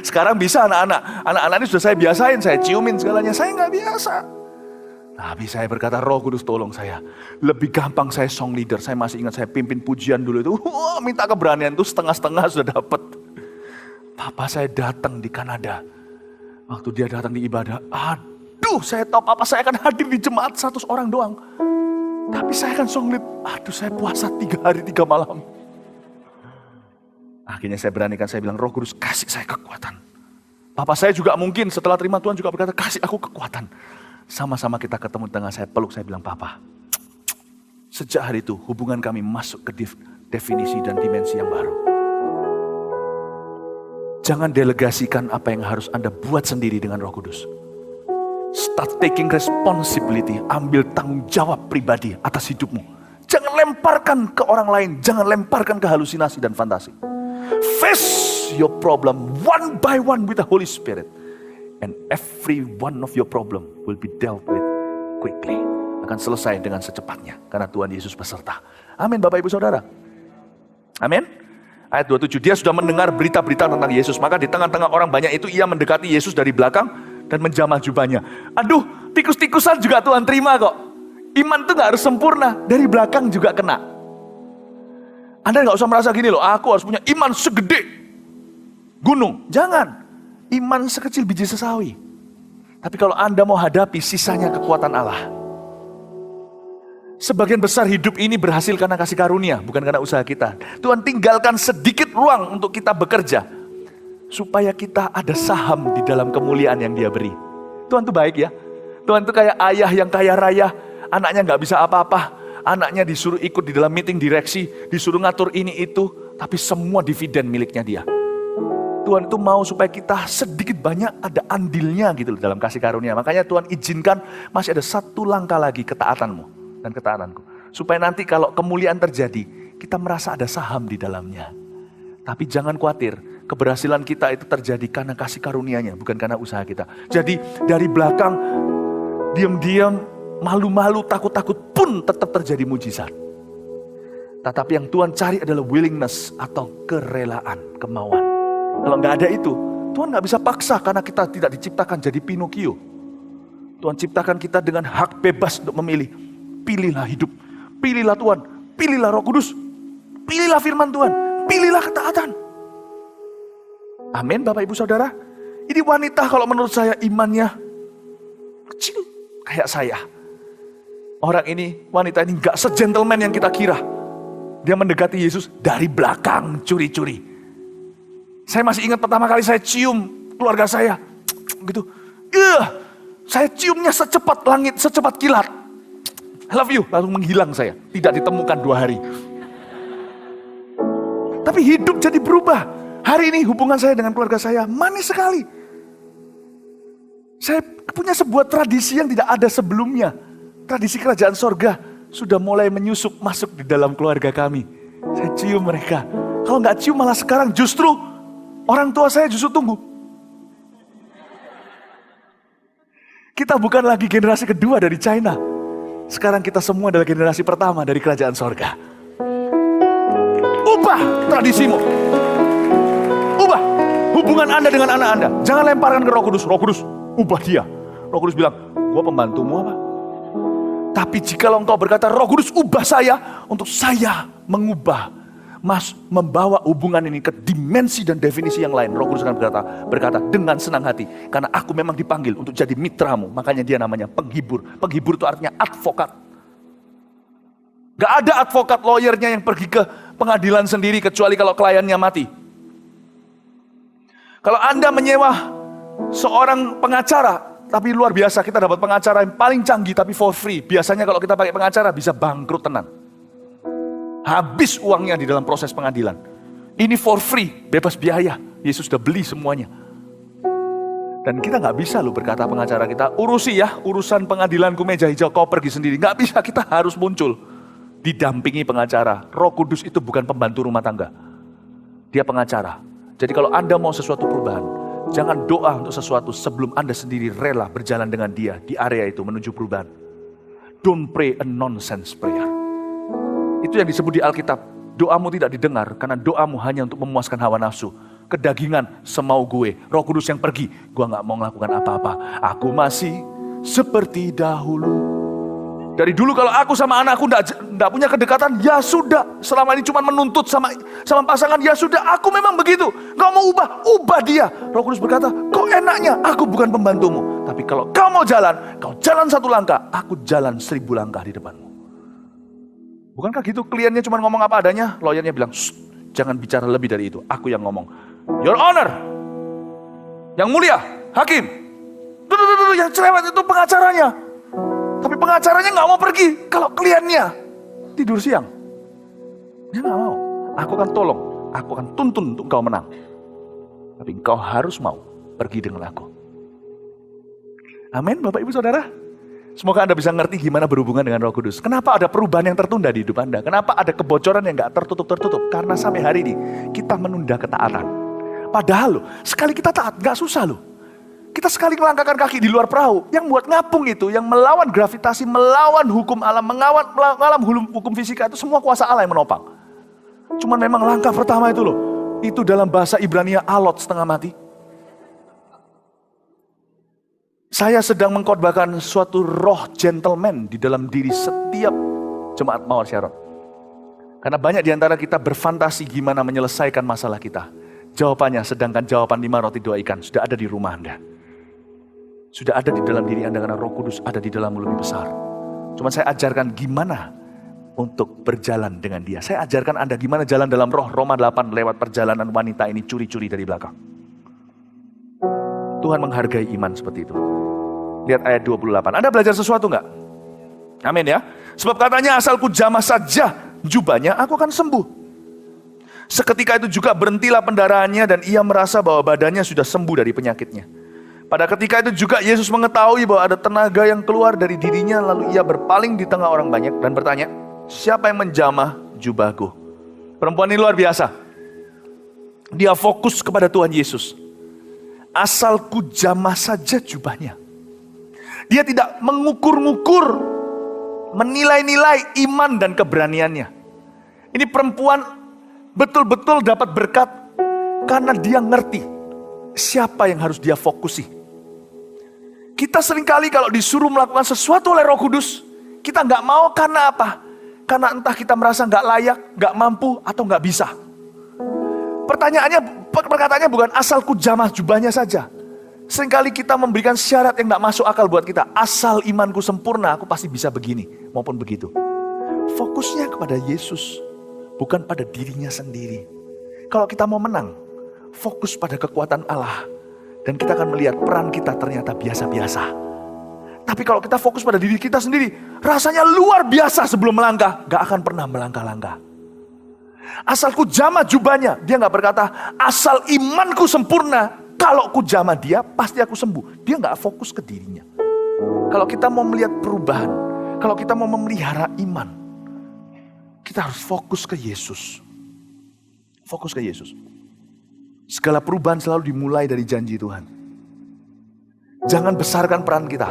A: Sekarang bisa anak-anak. Anak-anak ini sudah saya biasain, saya ciumin segalanya. Saya nggak biasa. Tapi saya berkata, Roh Kudus tolong saya. Lebih gampang saya song leader. Saya masih ingat saya pimpin pujian dulu itu. Minta keberanian itu setengah-setengah sudah dapat. Papa saya datang di Kanada. Waktu dia datang di ibadah. Aduh, saya tahu papa saya akan hadir di jemaat 100 orang doang. Tapi saya akan song lead. Aduh, saya puasa 3 hari 3 malam. Akhirnya saya beranikan, saya bilang, Roh Kudus kasih saya kekuatan. Papa saya juga mungkin setelah terima Tuhan juga berkata, kasih aku kekuatan. Sama-sama kita ketemu di tengah, saya peluk, saya bilang, Papa, sejak hari itu hubungan kami masuk ke definisi dan dimensi yang baru. Jangan delegasikan apa yang harus Anda buat sendiri dengan Roh Kudus. Start taking responsibility, ambil tanggung jawab pribadi atas hidupmu. Jangan lemparkan ke orang lain, jangan lemparkan ke halusinasi dan fantasi. Face your problem one by one with the Holy Spirit. And every one of your problem will be dealt with quickly. Akan selesai dengan secepatnya. Karena Tuhan Yesus beserta. Amin Bapak Ibu Saudara. Amin. Ayat 27, dia sudah mendengar berita-berita tentang Yesus. Maka di tengah-tengah orang banyak itu ia mendekati Yesus dari belakang dan menjamah jubahnya. Aduh, tikus-tikusan juga Tuhan terima kok. Iman itu gak harus sempurna. Dari belakang juga kena. Anda gak usah merasa gini loh, aku harus punya iman segede gunung. Jangan. Iman sekecil biji sesawi. Tapi kalau Anda mau hadapi sisanya kekuatan Allah. Sebagian besar hidup ini berhasil karena kasih karunia, bukan karena usaha kita. Tuhan tinggalkan sedikit ruang untuk kita bekerja. Supaya kita ada saham di dalam kemuliaan yang Dia beri. Tuhan tuh baik ya. Tuhan tuh kayak ayah yang kaya raya. Anaknya gak bisa apa-apa. Anaknya disuruh ikut di dalam meeting direksi. Disuruh ngatur ini itu. Tapi semua dividen miliknya Dia. Tuhan itu mau supaya kita sedikit banyak ada andilnya gitu dalam kasih karunia. Makanya Tuhan izinkan masih ada satu langkah lagi ketaatanmu dan ketaatanku. Supaya nanti kalau kemuliaan terjadi, kita merasa ada saham di dalamnya. Tapi jangan khawatir, keberhasilan kita itu terjadi karena kasih karunia-Nya, bukan karena usaha kita. Jadi dari belakang, diam-diam, malu-malu, takut-takut pun tetap terjadi mujizat. Tetapi yang Tuhan cari adalah willingness atau kerelaan, kemauan. Kalau nggak ada itu, Tuhan nggak bisa paksa karena kita tidak diciptakan jadi Pinocchio. Tuhan ciptakan kita dengan hak bebas untuk memilih. Pilihlah hidup, pilihlah Tuhan, pilihlah Roh Kudus, pilihlah firman Tuhan, pilihlah ketaatan. Amin Bapak Ibu Saudara. Ini wanita kalau menurut saya imannya kecil kayak saya. Orang ini, wanita ini nggak se-gentleman yang kita kira. Dia mendekati Yesus dari belakang curi-curi. Saya masih ingat pertama kali saya cium keluarga saya. Gitu. Saya ciumnya secepat langit, secepat kilat. I love you. Lalu menghilang saya. Tidak ditemukan 2 hari. Tapi hidup jadi berubah. Hari ini hubungan saya dengan keluarga saya manis sekali. Saya punya sebuah tradisi yang tidak ada sebelumnya. Tradisi kerajaan sorga sudah mulai menyusup masuk di dalam keluarga kami. Saya cium mereka. Kalau nggak cium malah sekarang justru orang tua saya justru tunggu. Kita bukan lagi generasi kedua dari China. Sekarang kita semua adalah generasi pertama dari kerajaan sorga. Ubah tradisimu. Ubah hubungan Anda dengan anak Anda. Jangan lemparkan ke Roh Kudus. Roh Kudus, ubah dia. Roh Kudus bilang, gua pembantumu apa? Tapi jika engkau berkata, Roh Kudus ubah saya, untuk saya mengubah, membawa hubungan ini ke dimensi dan definisi yang lain. Roh Kudus akan berkata dengan senang hati. Karena aku memang dipanggil untuk jadi mitramu. Makanya dia namanya penghibur. Penghibur itu artinya advokat. Gak ada advokat lawyernya yang pergi ke pengadilan sendiri kecuali kalau kliennya mati. Kalau Anda menyewa seorang pengacara, tapi luar biasa kita dapat pengacara yang paling canggih tapi for free. Biasanya kalau kita pakai pengacara bisa bangkrut tenang. Habis uangnya di dalam proses pengadilan. Ini for free, bebas biaya. Yesus sudah beli semuanya. Dan kita gak bisa loh berkata pengacara kita, urusi ya urusan pengadilanku meja hijau, kau pergi sendiri. Gak bisa, kita harus muncul. Didampingi pengacara. Roh Kudus itu bukan pembantu rumah tangga. Dia pengacara. Jadi kalau Anda mau sesuatu perubahan, jangan doa untuk sesuatu sebelum Anda sendiri rela berjalan dengan dia di area itu menuju perubahan. Don't pray a nonsense prayer. Itu yang disebut di Alkitab doamu tidak didengar karena doamu hanya untuk memuaskan hawa nafsu. Kedagingan, semau gue. Roh Kudus yang pergi, gue gak mau melakukan apa-apa. Aku masih seperti dahulu. Dari dulu kalau aku sama anakku enggak punya kedekatan, ya sudah. Selama ini cuma menuntut sama pasangan, ya sudah. Aku memang begitu. Kau mau ubah dia. Roh Kudus berkata, kok enaknya aku bukan pembantumu. Tapi kalau kau mau jalan, kau jalan 1 langkah, aku jalan 1000 langkah di depanmu. Bukankah gitu? Kliennya cuma ngomong apa adanya, lawyernya bilang, jangan bicara lebih dari itu. Aku yang ngomong. Your Honor, yang mulia, hakim. Yang cerewet itu pengacaranya. Tapi pengacaranya gak mau pergi kalau kliennya tidur siang. Dia gak mau. Aku akan tolong, aku akan tuntun untuk engkau menang. Tapi engkau harus mau pergi dengan aku. Amin, Bapak Ibu Saudara. Semoga Anda bisa ngerti gimana berhubungan dengan Roh Kudus. Kenapa ada perubahan yang tertunda di hidup Anda? Kenapa ada kebocoran yang gak tertutup? Karena sampai hari ini kita menunda ketaatan. Padahal loh, sekali kita taat gak susah loh. Kita sekali melangkahkan kaki di luar perahu, yang buat ngapung itu, yang melawan gravitasi, melawan hukum alam, melawan hukum fisika, itu semua kuasa Allah yang menopang. Cuman memang langkah pertama itu loh, itu dalam bahasa Ibrania alot, setengah mati. Saya sedang mengkhotbahkan suatu roh gentleman di dalam diri setiap jemaat Mawar Syaron. Karena banyak di antara kita berfantasi gimana menyelesaikan masalah kita. Jawabannya, sedangkan jawaban 5 roti 2 ikan sudah ada di rumah Anda. Sudah ada di dalam diri Anda karena Roh Kudus ada di dalammu lebih besar. Cuma saya ajarkan gimana untuk berjalan dengan dia. Saya ajarkan Anda gimana jalan dalam roh. Roma 8 lewat perjalanan wanita ini curi-curi dari belakang. Tuhan menghargai iman seperti itu. Lihat ayat 28. Anda belajar sesuatu enggak? Amin ya. Sebab katanya asal ku jamah saja jubahnya aku akan sembuh. Seketika itu juga berhentilah pendarahannya dan ia merasa bahwa badannya sudah sembuh dari penyakitnya. Pada ketika itu juga Yesus mengetahui bahwa ada tenaga yang keluar dari dirinya, lalu ia berpaling di tengah orang banyak dan bertanya, siapa yang menjamah jubahku? Perempuan ini luar biasa. Dia fokus kepada Tuhan Yesus. Asal ku jamah saja jubahnya. Dia tidak mengukur-ngukur, menilai-nilai iman dan keberaniannya. Ini perempuan betul-betul dapat berkat karena dia ngerti siapa yang harus dia fokusi. Kita seringkali kalau disuruh melakukan sesuatu oleh Roh Kudus, kita nggak mau karena apa? Karena entah kita merasa nggak layak, nggak mampu, atau nggak bisa. Perkataannya bukan asal ku jamah jubahnya saja. Seringkali kita memberikan syarat yang nggak masuk akal buat kita. Asal imanku sempurna, aku pasti bisa begini maupun begitu. Fokusnya kepada Yesus, bukan pada dirinya sendiri. Kalau kita mau menang, fokus pada kekuatan Allah. Dan kita akan melihat peran kita ternyata biasa-biasa. Tapi kalau kita fokus pada diri kita sendiri, rasanya luar biasa sebelum melangkah, gak akan pernah melangkah-langkah. Asal ku jamah jubahnya, dia gak berkata, asal imanku sempurna, kalau ku jamah dia, pasti aku sembuh. Dia gak fokus ke dirinya. Kalau kita mau melihat perubahan, kalau kita mau memelihara iman, kita harus fokus ke Yesus. Fokus ke Yesus. Segala perubahan selalu dimulai dari janji Tuhan. Jangan besarkan peran kita.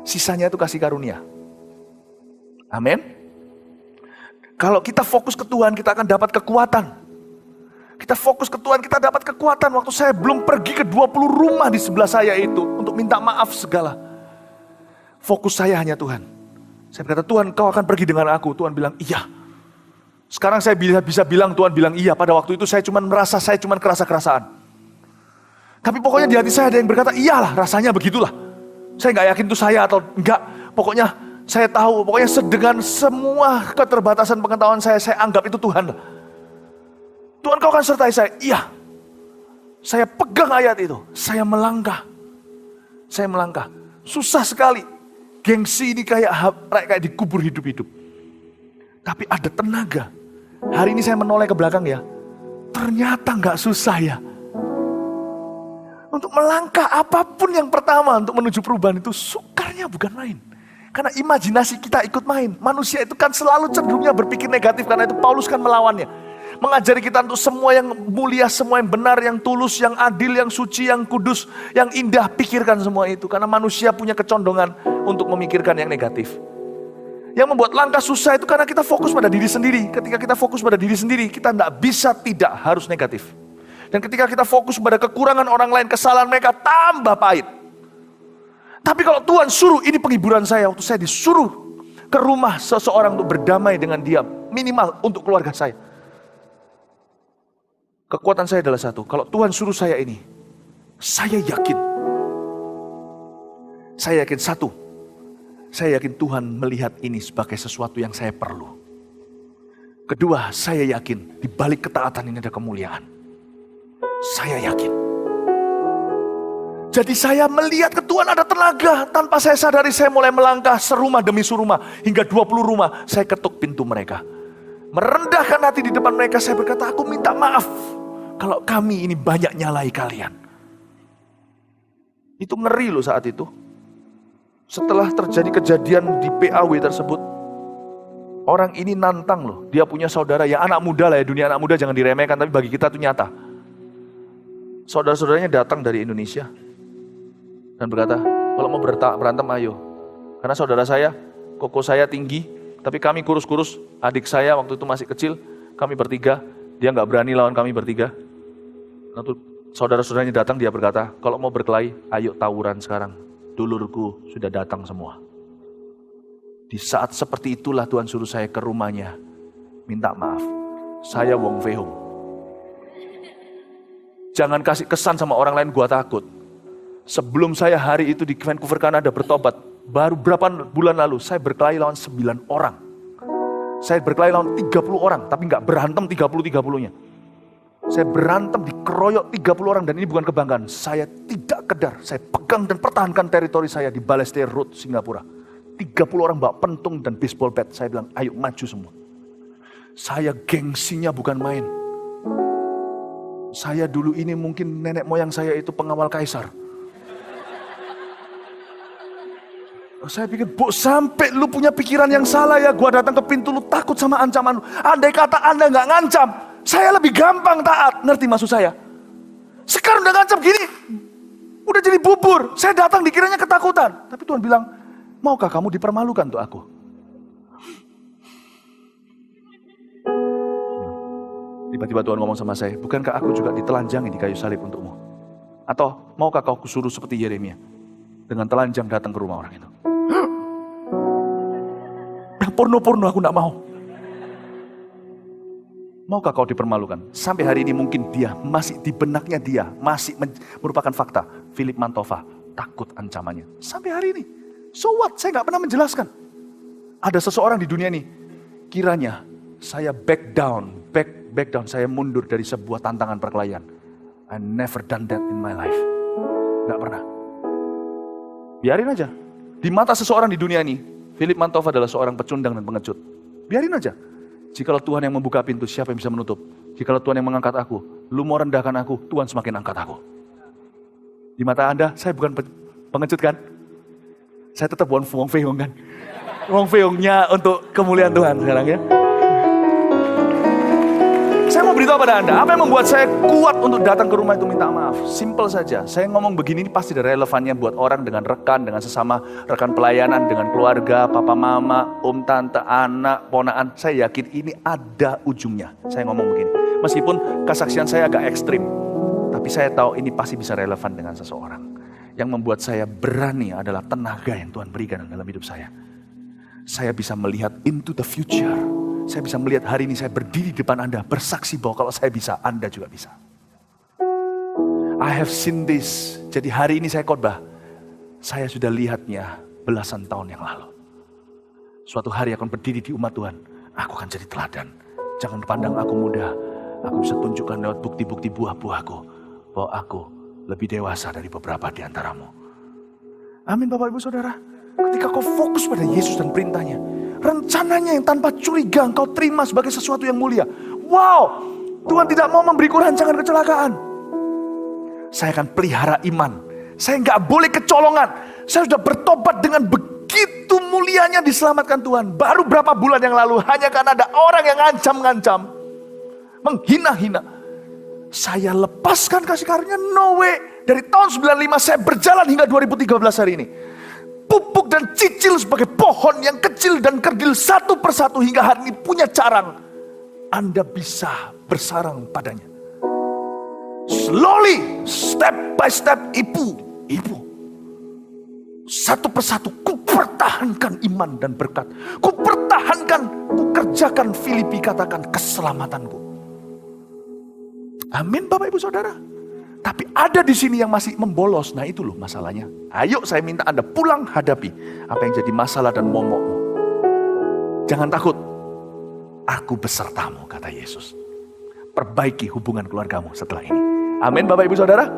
A: Sisanya itu kasih karunia. Amin. Kalau kita fokus ke Tuhan, kita akan dapat kekuatan. Kita fokus ke Tuhan, kita dapat kekuatan. Waktu saya belum pergi ke 20 rumah di sebelah saya itu, untuk minta maaf segala. Fokus saya hanya Tuhan. Saya berkata, Tuhan kau akan pergi dengan aku. Tuhan bilang, iya. Sekarang saya bisa bilang Tuhan bilang iya. Pada waktu itu saya cuma merasa saya cuma kerasa-kerasaan. Tapi pokoknya di hati saya ada yang berkata iyalah rasanya begitulah. Saya gak yakin itu saya atau enggak. Pokoknya saya tahu. Pokoknya dengan semua keterbatasan pengetahuan saya anggap itu Tuhan. Tuhan kau akan sertai saya. Iya. Saya pegang ayat itu. Saya melangkah. Susah sekali. Gengsi ini kayak dikubur hidup-hidup. Tapi ada tenaga. Hari ini saya menoleh ke belakang ya. Ternyata gak susah ya. Untuk melangkah apapun yang pertama untuk menuju perubahan itu sukarnya bukan main. Karena imajinasi kita ikut main. Manusia itu kan selalu cenderungnya berpikir negatif. Karena itu Paulus kan melawannya. Mengajari kita untuk semua yang mulia, semua yang benar, yang tulus, yang adil, yang suci, yang kudus, yang indah. Pikirkan semua itu. Karena manusia punya kecondongan untuk memikirkan yang negatif. Yang membuat langkah susah itu karena kita fokus pada diri sendiri. Ketika kita fokus pada diri sendiri, kita tidak bisa tidak harus negatif. Dan ketika kita fokus pada kekurangan orang lain, kesalahan mereka, tambah pahit. Tapi kalau Tuhan suruh, ini penghiburan saya waktu saya disuruh ke rumah seseorang untuk berdamai dengan dia, minimal untuk keluarga saya. Kekuatan saya adalah satu, kalau Tuhan suruh saya ini, saya yakin satu, saya yakin Tuhan melihat ini sebagai sesuatu yang saya perlu. Kedua, saya yakin di balik ketaatan ini ada kemuliaan. Saya yakin. Jadi saya melihat ke Tuhan ada tenaga. Tanpa saya sadari saya mulai melangkah serumah demi serumah. Hingga 20 rumah saya ketuk pintu mereka. Merendahkan hati di depan mereka, saya berkata, aku minta maaf kalau kami ini banyak nyalai kalian. Itu ngeri loh saat itu. Setelah terjadi kejadian di PAW tersebut, orang ini nantang loh. Dia punya saudara yang anak muda lah ya, dunia anak muda jangan diremehkan, tapi bagi kita itu nyata. Saudara-saudaranya datang dari Indonesia dan berkata, kalau mau berantem ayo. Karena saudara saya, koko saya tinggi, tapi kami kurus-kurus. Adik saya waktu itu masih kecil, kami bertiga, dia nggak berani lawan kami bertiga. Lalu saudara-saudaranya datang, dia berkata, kalau mau berkelahi, ayo tawuran sekarang. Dulurku sudah datang semua. Di saat seperti itulah Tuhan suruh saya ke rumahnya. Minta maaf, saya Wong Fei Hung. Jangan kasih kesan sama orang lain gua takut. Sebelum saya hari itu di Vancouver, Kanada bertobat, baru berapa bulan lalu saya berkelahi lawan 9 orang. Saya berkelahi lawan 30 orang, tapi nggak berantem 30-30-nya. Saya berantem dikeroyok 30 orang, dan ini bukan kebanggaan. Saya tidak kedar, saya pegang dan pertahankan teritori saya di Balestier Road, Singapura. 30 orang bawa pentung dan baseball bat. Saya bilang, ayo maju semua. Saya gengsinya bukan main. Saya dulu ini mungkin nenek moyang saya itu pengawal kaisar. Saya pikir, Bu, sampai lu punya pikiran yang salah ya. Gua datang ke pintu lu takut sama ancaman lu. Andai kata Anda nggak ngancam, saya lebih gampang taat. Ngerti maksud saya? Sekarang udah ngancam gini, udah jadi bubur. Saya datang dikiranya ketakutan. Tapi Tuhan bilang, maukah kamu dipermalukan untuk aku? Tiba-tiba Tuhan ngomong sama saya, bukankah aku juga ditelanjangi di kayu salib untukmu? Atau maukah kau kusuruh seperti Yeremia, dengan telanjang datang ke rumah orang itu? Yang porno-porno aku gak mau. Maukah kau dipermalukan? Sampai hari ini mungkin dia masih di benaknya, dia masih merupakan fakta. Philip Mantova takut ancamannya. Sampai hari ini. So what? Saya gak pernah menjelaskan. Ada seseorang di dunia ini, kiranya saya back down, saya mundur dari sebuah tantangan perkelahian. I never done that in my life. Gak pernah. Biarin aja. Di mata seseorang di dunia ini, Philip Mantova adalah seorang pecundang dan pengecut. Biarin aja. Jikalau Tuhan yang membuka pintu, siapa yang bisa menutup? Jikalau Tuhan yang mengangkat aku, lu mau rendahkan aku, Tuhan semakin angkat aku. Di mata Anda, saya bukan pengecut kan? Saya tetap Wong Fei Hung kan? Wong Fei Hungnya untuk kemuliaan Tuhan sekarang ya. Saya mau beritahu pada Anda, apa yang membuat saya kuat untuk datang ke rumah itu minta maaf? Simple saja, saya ngomong begini ini pasti ada relevannya buat orang dengan rekan, dengan sesama rekan pelayanan, dengan keluarga, papa mama, om tante, anak, ponaan. Saya yakin ini ada ujungnya, saya ngomong begini. Meskipun kesaksian saya agak ekstrim, tapi saya tahu ini pasti bisa relevan dengan seseorang. Yang membuat saya berani adalah tenaga yang Tuhan berikan dalam hidup saya. Saya bisa melihat into the future. Saya bisa melihat hari ini saya berdiri di depan Anda, bersaksi bahwa kalau saya bisa, Anda juga bisa. I have seen this. Jadi hari ini saya khotbah, saya sudah lihatnya belasan tahun yang lalu. Suatu hari akan berdiri di umat Tuhan, aku akan jadi teladan. Jangan pandang aku muda, aku bisa tunjukkan lewat bukti-bukti buah-buahku, bahwa aku lebih dewasa dari beberapa di antaramu. Amin Bapak Ibu Saudara. Ketika kau fokus pada Yesus dan perintahnya, rencananya yang tanpa curiga engkau terima sebagai sesuatu yang mulia. Wow, Tuhan tidak mau memberiku rancangan kecelakaan. Saya akan pelihara iman. Saya nggak boleh kecolongan. Saya sudah bertobat dengan begitu mulianya diselamatkan Tuhan. Baru berapa bulan yang lalu, hanya karena ada orang yang ngancam-ngancam, menghina-hina, saya lepaskan kasih karunia. No way. Dari tahun 95 saya berjalan hingga 2013 hari ini. pupuk dan cicil sebagai pohon yang kecil dan kerdil satu persatu hingga hari ini punya carang, Anda bisa bersarang padanya. Slowly, step by step, ibu, satu persatu ku pertahankan iman dan berkat. Ku pertahankan, ku kerjakan. Filipi katakan keselamatanku. Amin Bapak Ibu Saudara. Tapi ada di sini yang masih membolos. Nah itu loh masalahnya. Ayo saya minta Anda pulang hadapi apa yang jadi masalah dan momokmu. Jangan takut. Aku besertamu kata Yesus. Perbaiki hubungan keluargamu setelah ini. Amin Bapak Ibu Saudara.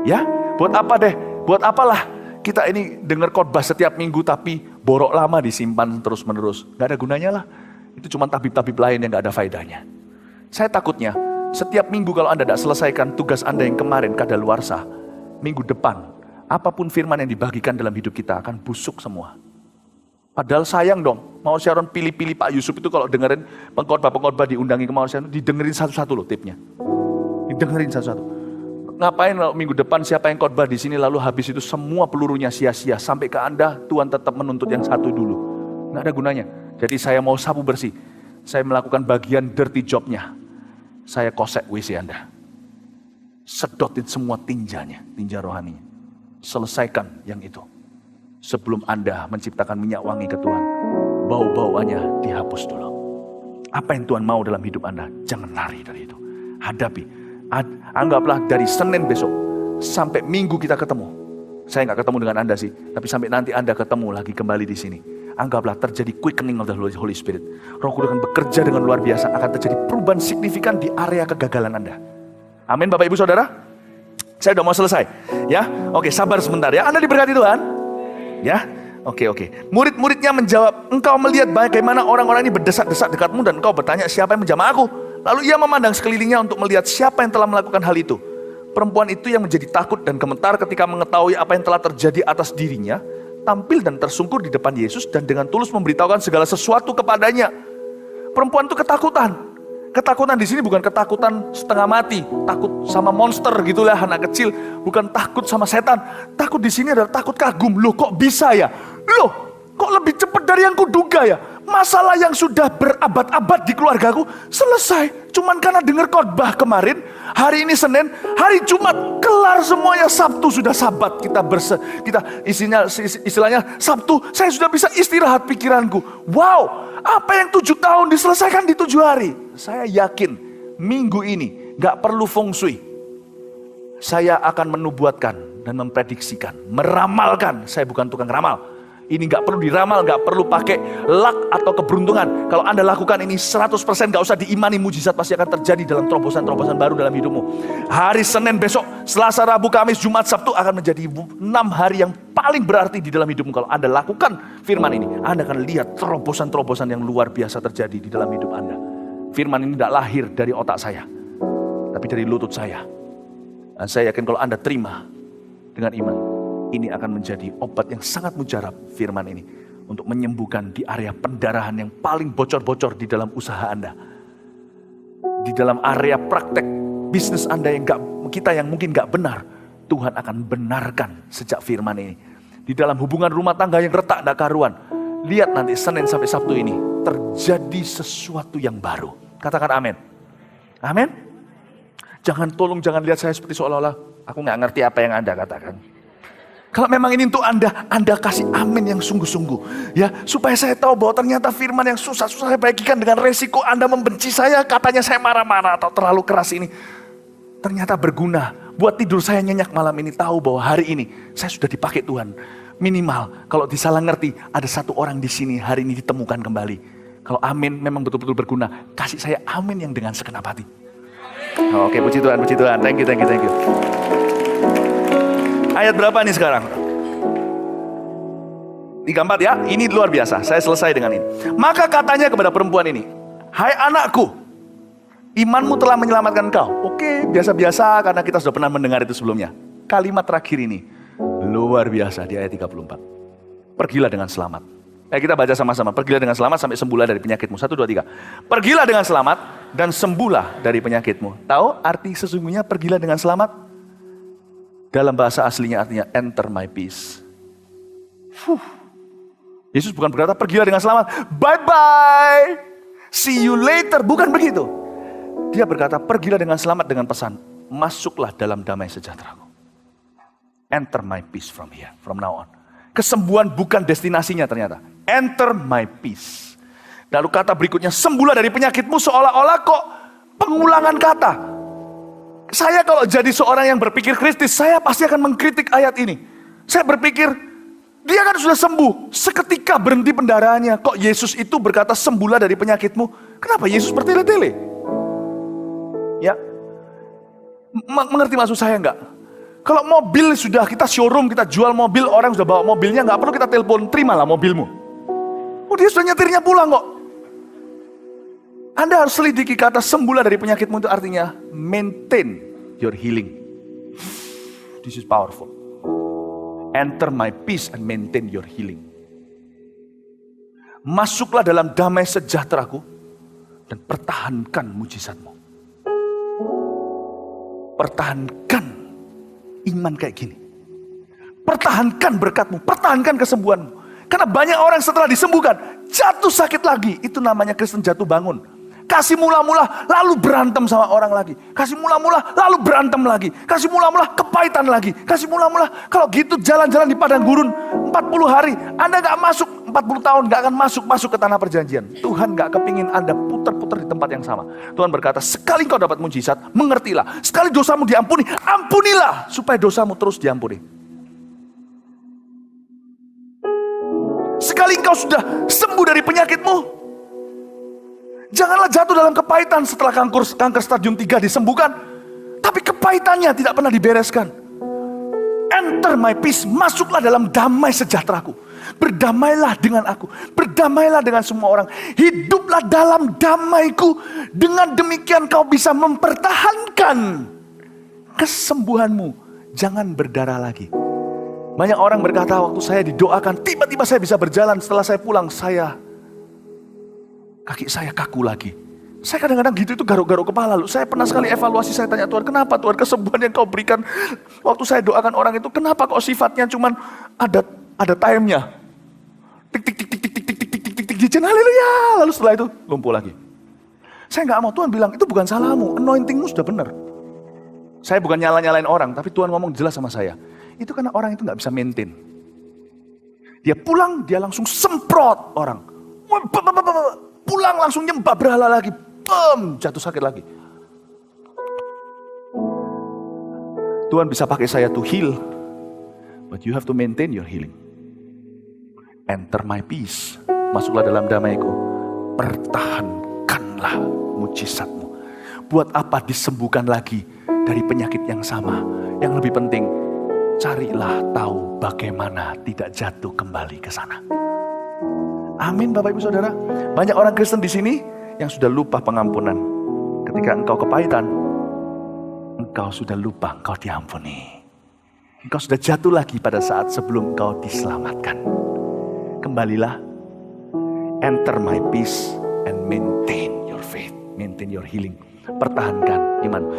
A: Ya, buat apa deh? Buat apalah kita ini dengar khotbah setiap minggu tapi borok lama disimpan terus menerus. Gak ada gunanya lah. Itu cuma tabib-tabib lain yang gak ada faedahnya. Saya takutnya setiap minggu kalau Anda tidak selesaikan tugas Anda yang kemarin kadaluarsa, minggu depan apapun firman yang dibagikan dalam hidup kita akan busuk semua. Padahal sayang dong, mau Sharon pilih-pilih Pak Yusuf itu kalau dengerin pengkhotbah diundangi ke Mawar Sharon, didengerin satu-satu loh tipnya. Didengerin satu-satu. Ngapain kalau minggu depan siapa yang khotbah di sini lalu habis itu semua pelurunya sia-sia sampai ke Anda, Tuhan tetap menuntut yang satu dulu. Nggak ada gunanya. Jadi saya mau sapu bersih. Saya melakukan bagian dirty jobnya. Saya kosek WC Anda. Sedotin semua tinjanya, tinja rohaninya. Selesaikan yang itu. Sebelum Anda menciptakan minyak wangi ke Tuhan, bau-bauannya dihapus dulu. Apa yang Tuhan mau dalam hidup Anda, jangan lari dari itu. Hadapi. Anggaplah dari Senin besok sampai Minggu kita ketemu. Saya nggak ketemu dengan Anda sih, tapi sampai nanti Anda ketemu lagi kembali di sini. Anggaplah terjadi quickening of the Holy Spirit. Roh Kudus akan bekerja dengan luar biasa, akan terjadi perubahan signifikan di area kegagalan Anda. Amin Bapak Ibu Saudara. Saya udah mau selesai. Ya, oke sabar sebentar ya. Anda diberkati Tuhan. Ya, oke. Murid-muridnya menjawab, engkau melihat bagaimana orang-orang ini berdesak-desak dekatmu dan engkau bertanya siapa yang menjamah aku. Lalu ia memandang sekelilingnya untuk melihat siapa yang telah melakukan hal itu. Perempuan itu yang menjadi takut dan gemetar ketika mengetahui apa yang telah terjadi atas dirinya, tampil dan tersungkur di depan Yesus dan dengan tulus memberitahukan segala sesuatu kepadanya. Perempuan itu ketakutan. Ketakutan di sini bukan ketakutan setengah mati, takut sama monster gitulah anak kecil, bukan takut sama setan. Takut di sini adalah takut kagum. Loh kok bisa ya? Loh kok lebih cepat dari yang kuduga ya? Masalah yang sudah berabad-abad di keluargaku selesai. Cuman karena dengar khotbah kemarin, hari ini Senin, hari Jumat kelar semuanya. Sabtu sudah Sabat, kita istilahnya Sabtu saya sudah bisa istirahat pikiranku. Wow, apa yang 7 tahun diselesaikan di 7 hari. Saya yakin minggu ini gak perlu feng shui. Saya akan menubuatkan dan memprediksikan, meramalkan. Saya bukan tukang ramal. Ini gak perlu diramal, gak perlu pakai luck atau keberuntungan. Kalau Anda lakukan ini 100% gak usah diimani, mujizat pasti akan terjadi dalam terobosan-terobosan baru dalam hidupmu. Hari Senin besok, Selasa, Rabu, Kamis, Jumat, Sabtu akan menjadi 6 hari yang paling berarti di dalam hidupmu. Kalau Anda lakukan firman ini, Anda akan lihat terobosan-terobosan yang luar biasa terjadi di dalam hidup Anda. Firman ini tidak lahir dari otak saya, tapi dari lutut saya. Dan saya yakin kalau Anda terima dengan iman, ini akan menjadi obat yang sangat mujarab firman ini. Untuk menyembuhkan di area pendarahan yang paling bocor-bocor di dalam usaha Anda. Di dalam area praktek bisnis Anda kita yang mungkin gak benar. Tuhan akan benarkan sejak firman ini. Di dalam hubungan rumah tangga yang retak gak karuan. Lihat nanti Senin sampai Sabtu ini. Terjadi sesuatu yang baru. Katakan amin. Amin. Jangan lihat saya seperti seolah-olah aku gak ngerti apa yang Anda katakan. Kalau memang ini untuk Anda kasih amin yang sungguh-sungguh. Ya, supaya saya tahu bahwa ternyata firman yang susah-susah saya bagikan dengan resiko Anda membenci saya, katanya saya marah-marah atau terlalu keras ini. Ternyata berguna. Buat tidur saya nyenyak malam ini, tahu bahwa hari ini saya sudah dipakai Tuhan. Minimal, kalau disalah ngerti, ada satu orang di sini hari ini ditemukan kembali. Kalau amin memang betul-betul berguna, kasih saya amin yang dengan segenap hati. Oke, puji Tuhan. Thank you. Ayat berapa nih sekarang? 34 ya, ini luar biasa. Saya selesai dengan ini. Maka katanya kepada perempuan ini, hai anakku, imanmu telah menyelamatkan kau. Oke, biasa-biasa karena kita sudah pernah mendengar itu sebelumnya. Kalimat terakhir ini, luar biasa di ayat 34. Pergilah dengan selamat. Kita baca sama-sama. Pergilah dengan selamat sampai sembuhlah dari penyakitmu. 1, 2, 3. Pergilah dengan selamat dan sembuhlah dari penyakitmu. Tahu arti sesungguhnya pergilah dengan selamat? Dalam bahasa aslinya artinya enter my peace. Yesus bukan berkata, pergilah dengan selamat, bye-bye, see you later. Bukan begitu. Dia berkata, pergilah dengan selamat dengan pesan, masuklah dalam damai sejahtera-Ku. Enter my peace from here, from now on. Kesembuhan bukan destinasinya ternyata. Enter my peace. Lalu kata berikutnya, sembuhlah dari penyakitmu, seolah-olah kok pengulangan kata. Saya kalau jadi seorang yang berpikir kritis, saya pasti akan mengkritik ayat ini. Saya berpikir, dia kan sudah sembuh, seketika berhenti pendarahannya. Kok Yesus itu berkata sembuhlah dari penyakitmu? Kenapa Yesus bertele-tele? Ya, mengerti maksud saya enggak? Kalau mobil sudah kita showroom, kita jual mobil, orang sudah bawa mobilnya, enggak perlu kita telepon, terimalah mobilmu. Oh, dia sudah nyetirnya pulang kok. Anda harus selidiki kata sembuhlah dari penyakitmu itu artinya maintain your healing. This is powerful. Enter my peace and maintain your healing. Masuklah dalam damai sejahtera-Ku dan pertahankan mujizatmu. Pertahankan iman kayak gini. Pertahankan berkatmu, pertahankan kesembuhanmu. Karena banyak orang setelah disembuhkan, jatuh sakit lagi. Itu namanya Kristen jatuh bangun. Kasih mula-mula, lalu berantem sama orang lagi. Kasih mula-mula, lalu berantem lagi. Kasih mula-mula, kepahitan lagi. Kasih mula-mula, kalau gitu jalan-jalan di padang gurun 40 hari. Anda gak masuk, 40 tahun gak akan masuk ke tanah perjanjian. Tuhan gak kepingin Anda putar-putar di tempat yang sama. Tuhan berkata, sekali kau dapat mujizat, mengertilah. Sekali dosamu diampuni, ampunilah. Supaya dosamu terus diampuni. Sekali engkau sudah sembuh dari penyakitmu, janganlah jatuh dalam kepahitan setelah kanker stadium 3 disembuhkan. Tapi kepahitannya tidak pernah dibereskan. Enter my peace, masuklah dalam damai sejahtera-Ku. Berdamailah dengan aku, berdamailah dengan semua orang. Hiduplah dalam damai-Ku. Dengan demikian kau bisa mempertahankan kesembuhanmu. Jangan berdarah lagi. Banyak orang berkata waktu saya didoakan, tiba-tiba saya bisa berjalan. Setelah saya pulang, kaki saya kaku lagi. Saya kadang-kadang gitu itu garuk-garuk kepala. Saya pernah sekali evaluasi, saya tanya Tuhan, kenapa Tuhan kesembuhan yang kau berikan waktu saya doakan orang itu, kenapa kok sifatnya cuman ada time-nya. Tik tik tik tik tik tik tik tik tik tik tik tik, haleluya. Lalu setelah itu lumpuh lagi. Saya nggak mau. Tuhan bilang itu bukan salahmu, anointingmu sudah benar. Saya bukan nyala-nyalain orang, tapi Tuhan ngomong jelas sama saya. Itu karena orang itu nggak bisa maintain. Dia pulang, dia langsung semprot orang. Pulang langsung nyembah berhala lagi. Jatuh sakit lagi. Tuhan bisa pakai saya to heal. But you have to maintain your healing. Enter my peace. Masuklah dalam damai-Ku. Pertahankanlah mujizatmu. Buat apa disembuhkan lagi dari penyakit yang sama? Yang lebih penting, carilah tahu bagaimana tidak jatuh kembali ke sana. Amin Bapak Ibu Saudara. Banyak orang Kristen di sini yang sudah lupa pengampunan. Ketika engkau kepahitan, engkau sudah lupa engkau diampuni. Engkau sudah jatuh lagi pada saat sebelum engkau diselamatkan. Kembalilah, enter my peace and maintain your faith, maintain your healing. Pertahankan iman.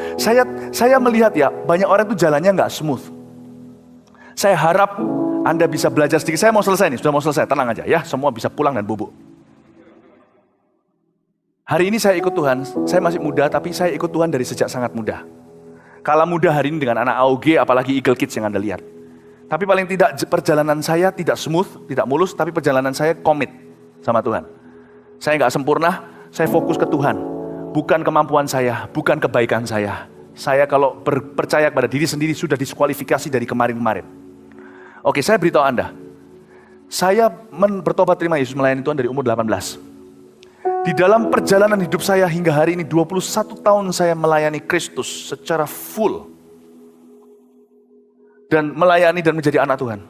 A: Saya melihat ya, banyak orang itu jalannya nggak smooth. Saya harap Anda bisa belajar sedikit. Saya mau selesai nih, sudah mau selesai, tenang aja ya. Semua bisa pulang dan bubuk. Hari ini saya ikut Tuhan, saya masih muda tapi saya ikut Tuhan dari sejak sangat muda. Kala muda hari ini dengan anak AOG, apalagi Eagle Kids yang Anda lihat. Tapi paling tidak perjalanan saya tidak smooth, tidak mulus, tapi perjalanan saya komit sama Tuhan. Saya nggak sempurna, saya fokus ke Tuhan. Bukan kemampuan saya, bukan kebaikan saya. Saya kalau percaya kepada diri sendiri sudah diskualifikasi dari kemarin-kemarin. Oke, saya beritahu Anda. Saya bertobat terima Yesus melayani Tuhan dari umur 18. Di dalam perjalanan hidup saya hingga hari ini 21 tahun saya melayani Kristus secara full. Dan melayani dan menjadi anak Tuhan.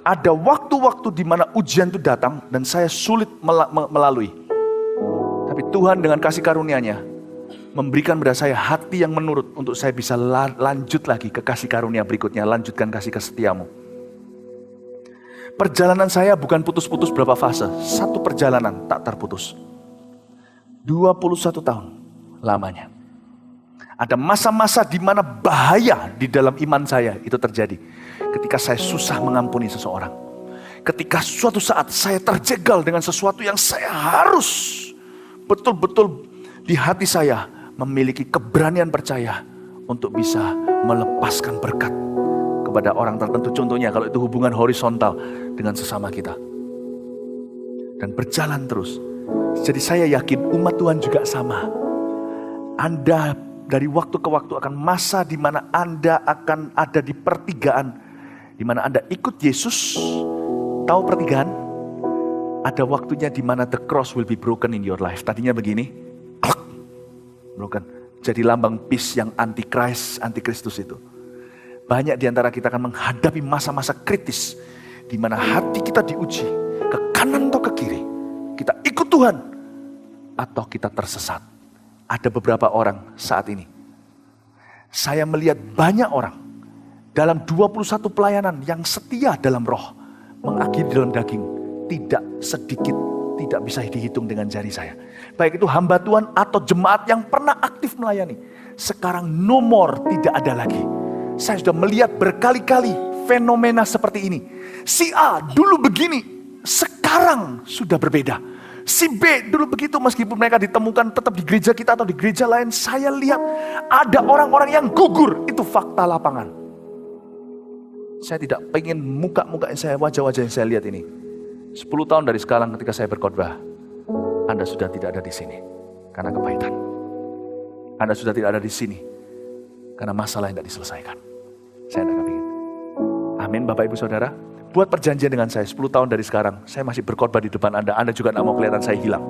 A: Ada waktu-waktu di mana ujian itu datang dan saya sulit melalui. Tapi Tuhan dengan kasih karunia-Nya memberikan pada saya hati yang menurut untuk saya bisa lanjut lagi ke kasih karunia berikutnya. Lanjutkan kasih kesetiamu. Perjalanan saya bukan putus-putus berapa fase. Satu perjalanan tak terputus. 21 tahun lamanya. Ada masa-masa di mana bahaya di dalam iman saya itu terjadi. Ketika saya susah mengampuni seseorang. ketika suatu saat saya terjegal dengan sesuatu yang saya harus betul-betul di hati saya memiliki keberanian percaya untuk bisa melepaskan berkat kepada orang tertentu. Contohnya kalau itu hubungan horizontal dengan sesama kita. Dan berjalan terus. Jadi saya yakin umat Tuhan juga sama. Anda dari waktu ke waktu akan masa di mana Anda akan ada di pertigaan, di mana Anda ikut Yesus. Tahu pertigaan? Ada waktunya di mana the cross will be broken in your life. Tadinya begini, broken. Jadi lambang peace yang anti-Kristus itu. Banyak di antara kita akan menghadapi masa-masa kritis, di mana hati kita diuji, ke kanan atau ke kiri. Kita ikut Tuhan, atau kita tersesat. Ada beberapa orang saat ini. Saya melihat banyak orang dalam 21 pelayanan yang setia dalam roh, mengakhiri dalam daging, tidak sedikit, tidak bisa dihitung dengan jari saya. Baik itu hamba Tuhan atau jemaat yang pernah aktif melayani. Sekarang no more, tidak ada lagi. Saya sudah melihat berkali-kali fenomena seperti ini. Si A dulu begini, sekarang sudah berbeda. Si B dulu begitu, meskipun mereka ditemukan tetap di gereja kita atau di gereja lain. Saya lihat ada orang-orang yang gugur, itu fakta lapangan. Saya tidak pengen muka-muka saya, wajah-wajah yang saya lihat ini. 10 tahun dari sekarang ketika saya berkhotbah, Anda sudah tidak ada di sini karena kepahitan. Anda sudah tidak ada di sini karena masalah yang tidak diselesaikan. Saya tidak kepingin. Amin Bapak Ibu Saudara. Buat perjanjian dengan saya 10 tahun dari sekarang, saya masih berkhotbah di depan Anda. Anda juga tidak mau kelihatan saya hilang.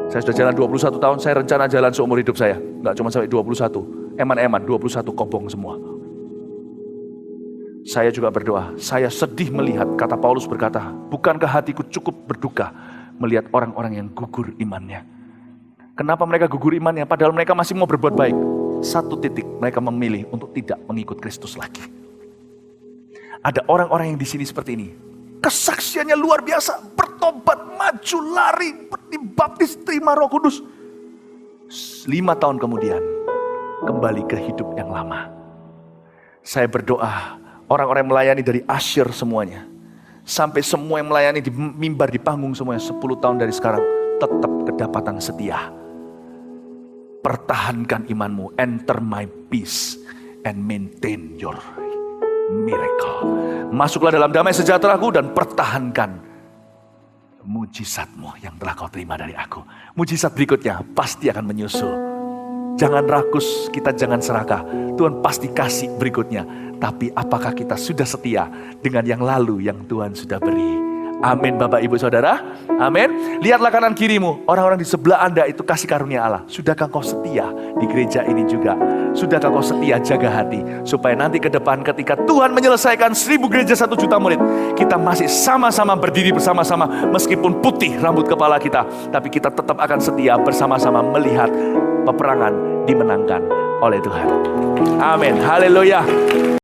A: Saya sudah jalan 21 tahun, saya rencana jalan seumur hidup saya. Nggak cuma sampai 21, eman-eman 21 kobong semua. Saya juga berdoa, saya sedih melihat, kata Paulus berkata, bukankah hatiku cukup berduka melihat orang-orang yang gugur imannya. Kenapa mereka gugur imannya? Padahal mereka masih mau berbuat baik. Satu titik, mereka memilih untuk tidak mengikut Kristus lagi. Ada orang-orang yang di sini seperti ini. Kesaksiannya luar biasa, bertobat, maju, lari, dibaptis, terima Roh Kudus. 5 tahun kemudian, kembali ke hidup yang lama. Saya berdoa, orang-orang yang melayani dari Asyir semuanya, sampai semua yang melayani di mimbar, di panggung semuanya, 10 tahun dari sekarang, tetap kedapatan setia. Pertahankan imanmu, enter my peace, and maintain your miracle. Masuklah dalam damai sejahteraku dan pertahankan mujizatmu yang telah kau terima dari aku. Mujizat berikutnya pasti akan menyusul. Jangan rakus, kita jangan serakah. Tuhan pasti kasih berikutnya. Tapi apakah kita sudah setia dengan yang lalu yang Tuhan sudah beri? Amin Bapak Ibu Saudara. Amin. Lihatlah kanan kirimu. Orang-orang di sebelah Anda itu kasih karunia Allah. Sudahkah kau setia di gereja ini juga? Sudahkah kau setia jaga hati? Supaya nanti ke depan ketika Tuhan menyelesaikan 1000 gereja 1 juta murid, kita masih sama-sama berdiri bersama-sama. Meskipun putih rambut kepala kita, tapi kita tetap akan setia bersama-sama melihat peperangan dimenangkan oleh Tuhan. Amin. Haleluya.